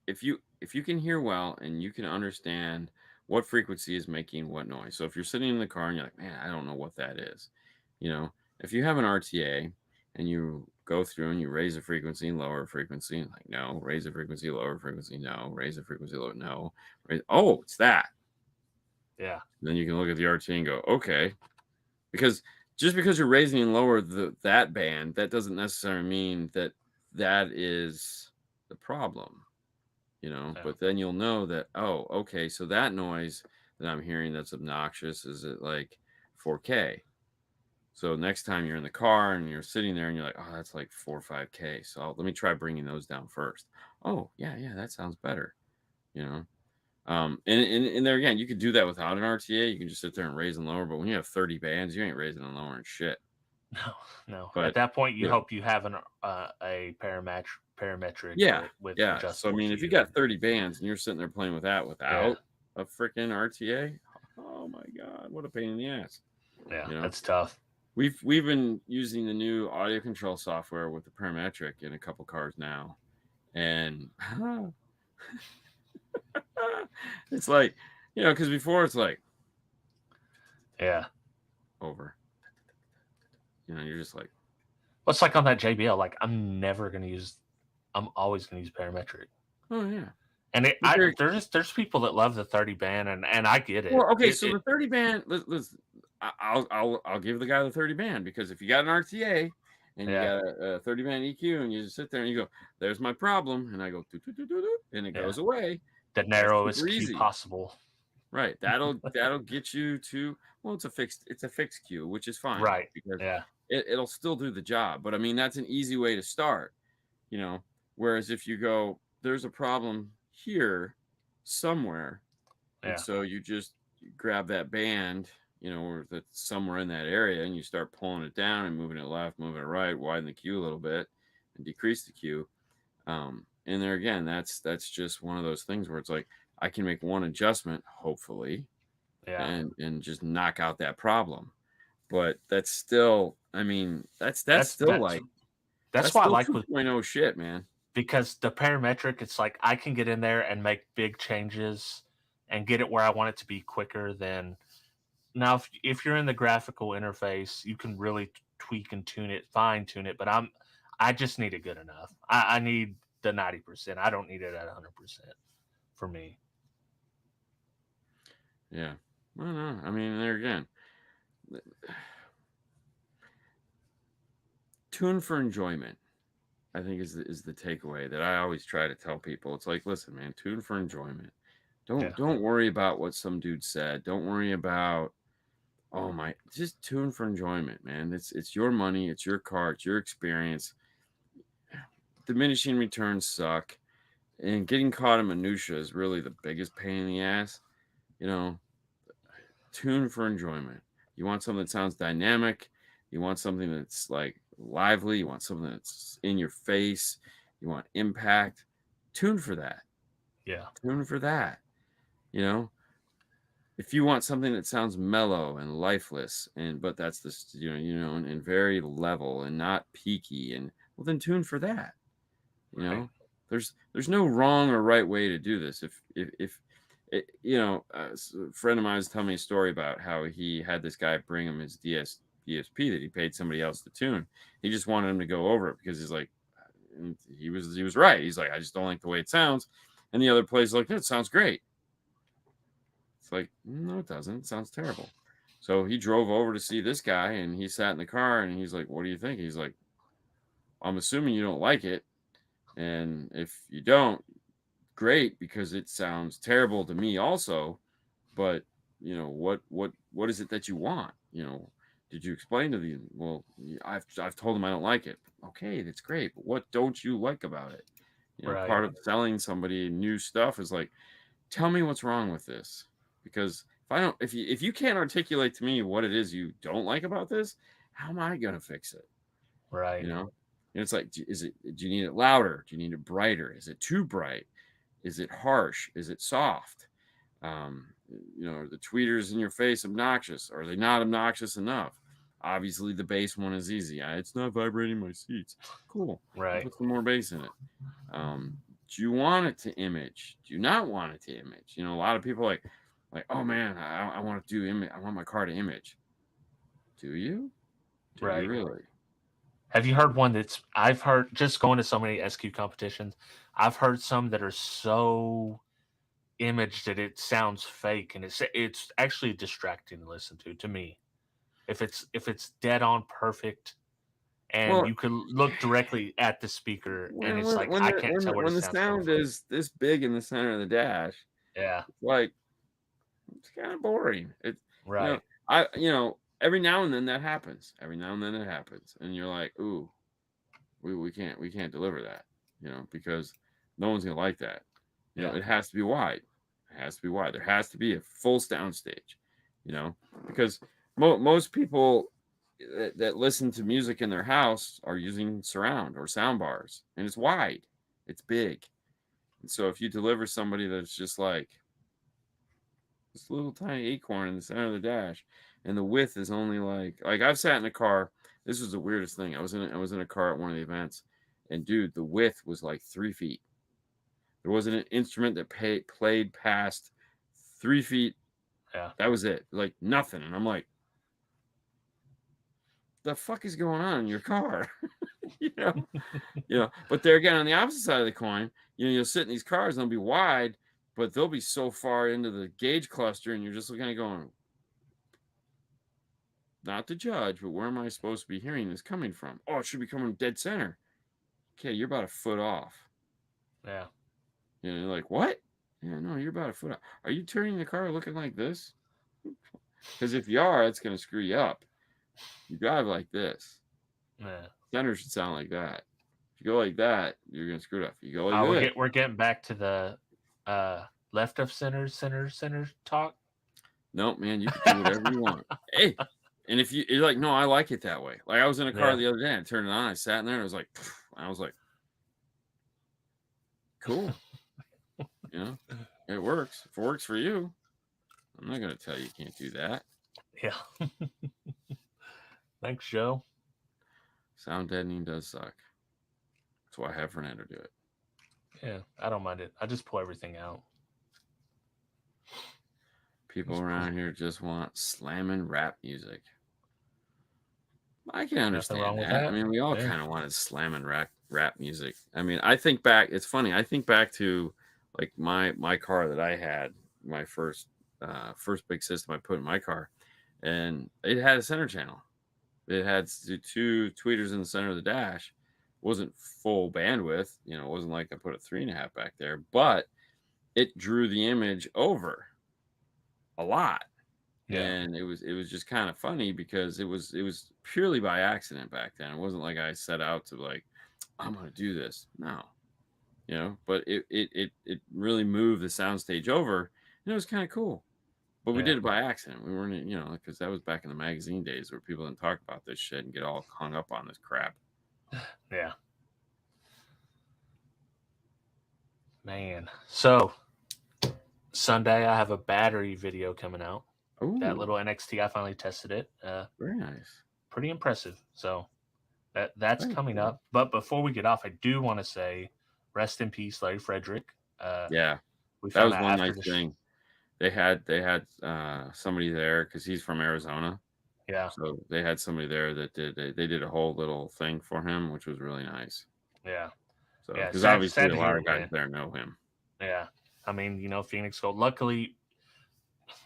if you can hear well and you can understand what frequency is making what noise. So if you're sitting in the car and you're like, man, I don't know what that is, you know, if you have an RTA and you go through and you raise the frequency and lower frequency, and like no, raise the frequency, lower frequency, no, raise the frequency, lower, no, oh, it's that. Yeah. Then you can look at the RTA and go, okay, because just because you're raising and lower that band, that doesn't necessarily mean that that is the problem, you know. Yeah. But then you'll know that, oh, okay, so that noise that I'm hearing that's obnoxious is at like 4K. So next time you're in the car and you're sitting there and you're like, oh, that's like 4 or 5K. So let me try bringing those down first. Oh, yeah, that sounds better, you know. And there again, you could do that without an RTA. You can just sit there and raise and lower. But when you have 30 bands, you ain't raising and lowering shit. No, no. At But that point, you yeah, hope you have a parametric yeah, with yeah. So I adjustable mean, if you Q. got 30 bands and you're sitting there playing with that Yeah. without a freaking RTA, oh my god, what a pain in the ass. Yeah. You know, That's tough. we've been using the new audio control software with the parametric in a couple cars now, and it's like, you know, because before it's like Yeah. over, you know, you're just like, Well, it's like on that JBL. Like I'm never gonna use. I'm always gonna use parametric. oh yeah. And But there, there's people that love the 30 band, and I get it. well, okay, It so it the 30 band, I'll give the guy the 30 band because if you got an RTA and you yeah, got a 30 band EQ and you just sit there and you go, there's my problem, and I go, "Doo, doo, doo, doo, doo," and it yeah. goes away. The That's super narrowest Q easy, possible. right? That'll get you to, well, it's a fixed Q, which is fine Right. because Yeah. it'll still do the job. But I mean, that's an easy way to start, you know. Whereas if you go, there's a problem here somewhere, and Yeah. so you just grab that band, you know, or that's somewhere in that area, and you start pulling it down and moving it left, moving it right, widen the queue a little bit, and decrease the queue. And there again, that's just one of those things where it's like I can make one adjustment, hopefully, Yeah. and just knock out that problem. But that's still, I mean, that's That's still that's like that's that's why I still like with 2.0 shit, man. because the parametric, it's like I can get in there and make big changes and get it where I want it to be quicker than now. If you're in the graphical interface, you can really tweak and tune it, fine tune it. But I just need it good enough. I need the 90%. I don't need it at 100% for me. Yeah. I don't know. I mean, there again, tune for enjoyment. I think is the takeaway that I always try to tell people. It's like, listen, man, tune for enjoyment. Yeah. Don't worry about what some dude said. Don't worry about, oh my, just tune for enjoyment, man. It's your money, it's your car, it's your experience. Diminishing returns suck, and getting caught in minutia is really the biggest pain in the ass. You know, tune for enjoyment. You want something that sounds dynamic. You want something that's like lively. You want something that's in your face. You want impact. Tune for that. Yeah. Tune for that. You know, if you want something that sounds mellow and lifeless, and but that's this, and very level and not peaky, and well, then tune for that. You Right. know, there's no wrong or right way to do this. If a friend of mine was telling me a story about how he had this guy bring him his DSP that he paid somebody else to tune. He just wanted him to go over it because he's like, and he was right. He's like, I just don't like the way it sounds. And the other place like, it sounds great. It's like, no, it doesn't. It sounds terrible. So he drove over to see this guy, and he sat in the car, and he's like, what do you think? He's like, I'm assuming you don't like it. And if you don't, great, because it sounds terrible to me also. But what is it that you want? Did you explain to the well? I've told them I don't like it. Okay, that's great. But what don't you like about it? Right. Part of selling somebody new stuff is like, tell me what's wrong with this. Because if you can't articulate to me what it is you don't like about this, how am I gonna fix it? Right. You know, and it's like, do you need it louder? Do you need it brighter? Is it too bright? Is it harsh? Is it soft? Are the tweeters in your face obnoxious? Or are they not obnoxious enough? Obviously, the bass one is easy. It's not vibrating my seats. Cool. I'll Right. put some more bass in it. Do you want it to image? Do you not want it to image? A lot of people like, oh man, I want to do image. I want my car to image. Do you? Do you Right. really? Have you heard one that's I've heard just going to so many SQ competitions, I've heard some that are so imaged that it sounds fake and it's actually distracting to listen to me. If it's dead on perfect and Well, you can look directly at the speaker and when it's when like when I the can't when tell the, where the when the sound's coming sound from. is this big in the center of the dash, Yeah. like, it's kind of boring. It's you know, Right. every now and then that happens. Every now and then it happens, and you're like, ooh, we can't deliver that, because no one's gonna like that. Yeah. It has to be wide. It has to be wide. There has to be a full sound stage, because most people that listen to music in their house are using surround or sound bars, and it's wide, it's big. And so if you deliver somebody that's just like this little tiny acorn in the center of the dash, and the width is only like I've sat in a car. This was the weirdest thing. I was in a car at one of the events, and dude, the width was like 3 feet. There wasn't an instrument that played past 3 feet. Yeah. That was it. Like nothing. And I'm like, the fuck is going on in your car? you know, But there again, on the opposite side of the coin, you'll sit in these cars and they'll be wide, but they'll be so far into the gauge cluster, and you're just looking at it going, not to judge, but where am I supposed to be hearing this coming from? Oh, it should be coming dead center. Okay, you're about a foot off. Yeah. You're like, what? Yeah, no, you're about a foot off. Are you turning the car looking like this? Because if you are, it's going to screw you up. You drive like this. Yeah. Center should sound like that. If you go like that, you're going to screw it up. If you go like We're this. getting back to the left of center talk. No, man, you could do whatever you want. Hey, and if you're like, no, I like it that way. Like I was in a car Yeah. the other day, I turned it on, I sat in there, and I was like, cool. It works. If it works for you, I'm not going to tell you can't do that. Yeah. Thanks, Joe. Sound deadening does suck. That's why I have Fernando do it. Yeah, I don't mind it. I just pull everything out. People Just around here just want slamming rap music. I can nothing understand wrong with that. I that. mean, we all Yeah. kind of wanted slamming rap music. I mean, I think back. It's funny. I think back to like my car that I had, my first big system I put in my car, and it had a center channel. It had two tweeters in the center of the dash. Wasn't full bandwidth. It wasn't like I put a 3.5 back there, but it drew the image over a lot. Yeah. And it was just kind of funny because it was purely by accident back then. It wasn't like I set out to like, I'm gonna do this. No, but it really moved the soundstage over, and it was kind of cool. But we Yeah. did it by accident. We weren't, because that was back in the magazine days where people didn't talk about this shit and get all hung up on this crap. Yeah. Man. So Sunday I have a battery video coming out. That Oh, little NXT, I finally tested it. very nice. Pretty impressive. So that's Very coming cool. up. But before we get off, I do want to say rest in peace, Larry Frederick. Yeah, We that found was out one after nice the thing. They had somebody there because he's from Arizona. yeah, So they had somebody there that they did a whole little thing for him, which was really nice. yeah, So yeah. because Sad obviously a to lot hear, of guys man. there know him. Yeah. I mean, Phoenix Gold. Luckily,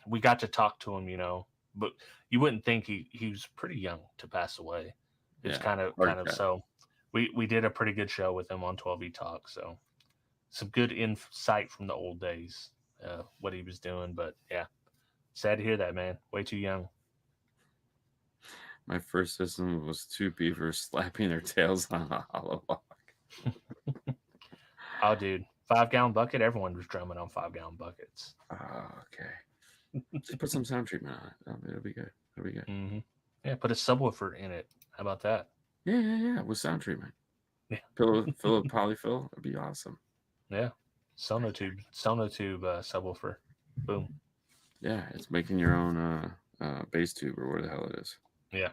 we got to talk to him. But you wouldn't think he was pretty young to pass away. It was Yeah, kind of hard. so. We did a pretty good show with him on 12E Talk. So some good insight from the old days, what he was doing. But yeah, sad to hear that, man. Way too young. My first system was two beavers slapping their tails on a hollow log. Oh, dude, 5 gallon bucket. Everyone was drumming on 5 gallon buckets. Oh, okay. Just put some sound treatment on it. It'll be good. It'll be good. Hmm. Yeah, put a subwoofer in it. How about that? Yeah. With sound treatment. Yeah, Fill with polyfill. It'd be awesome. yeah. Sonotube subwoofer. Boom. Yeah, it's making your own bass tube or what the hell it is. Yeah.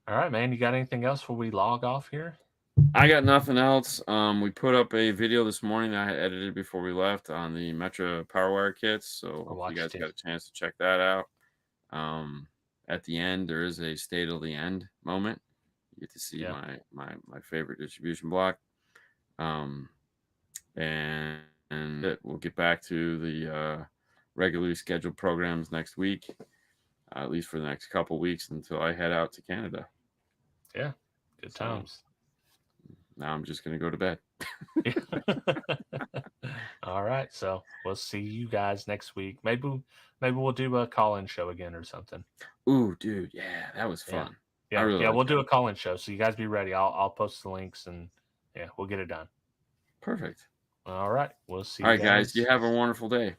All right, man. You got anything else before we log off here? I got nothing else. We put up a video this morning that I had edited before we left on the Metro PowerWire kits. I So if you guys watched it. got a chance to check that out, at the end there is a state of the end moment. You get to see Yeah. my favorite distribution block, um, and we'll get back to the regularly scheduled programs next week, at least for the next couple weeks until I head out to Canada. Yeah. Good So times. now I'm just gonna go to bed. All right. So we'll see you guys next week. Maybe we'll do a call-in show again or something. Ooh, dude, yeah, that was Yeah. fun. I Yeah. really Yeah. like We'll do that. a call-in show. So you guys be ready. I'll post the links and yeah, we'll get it done. Perfect. All right. We'll see All you right, guys, you guys. have a wonderful day.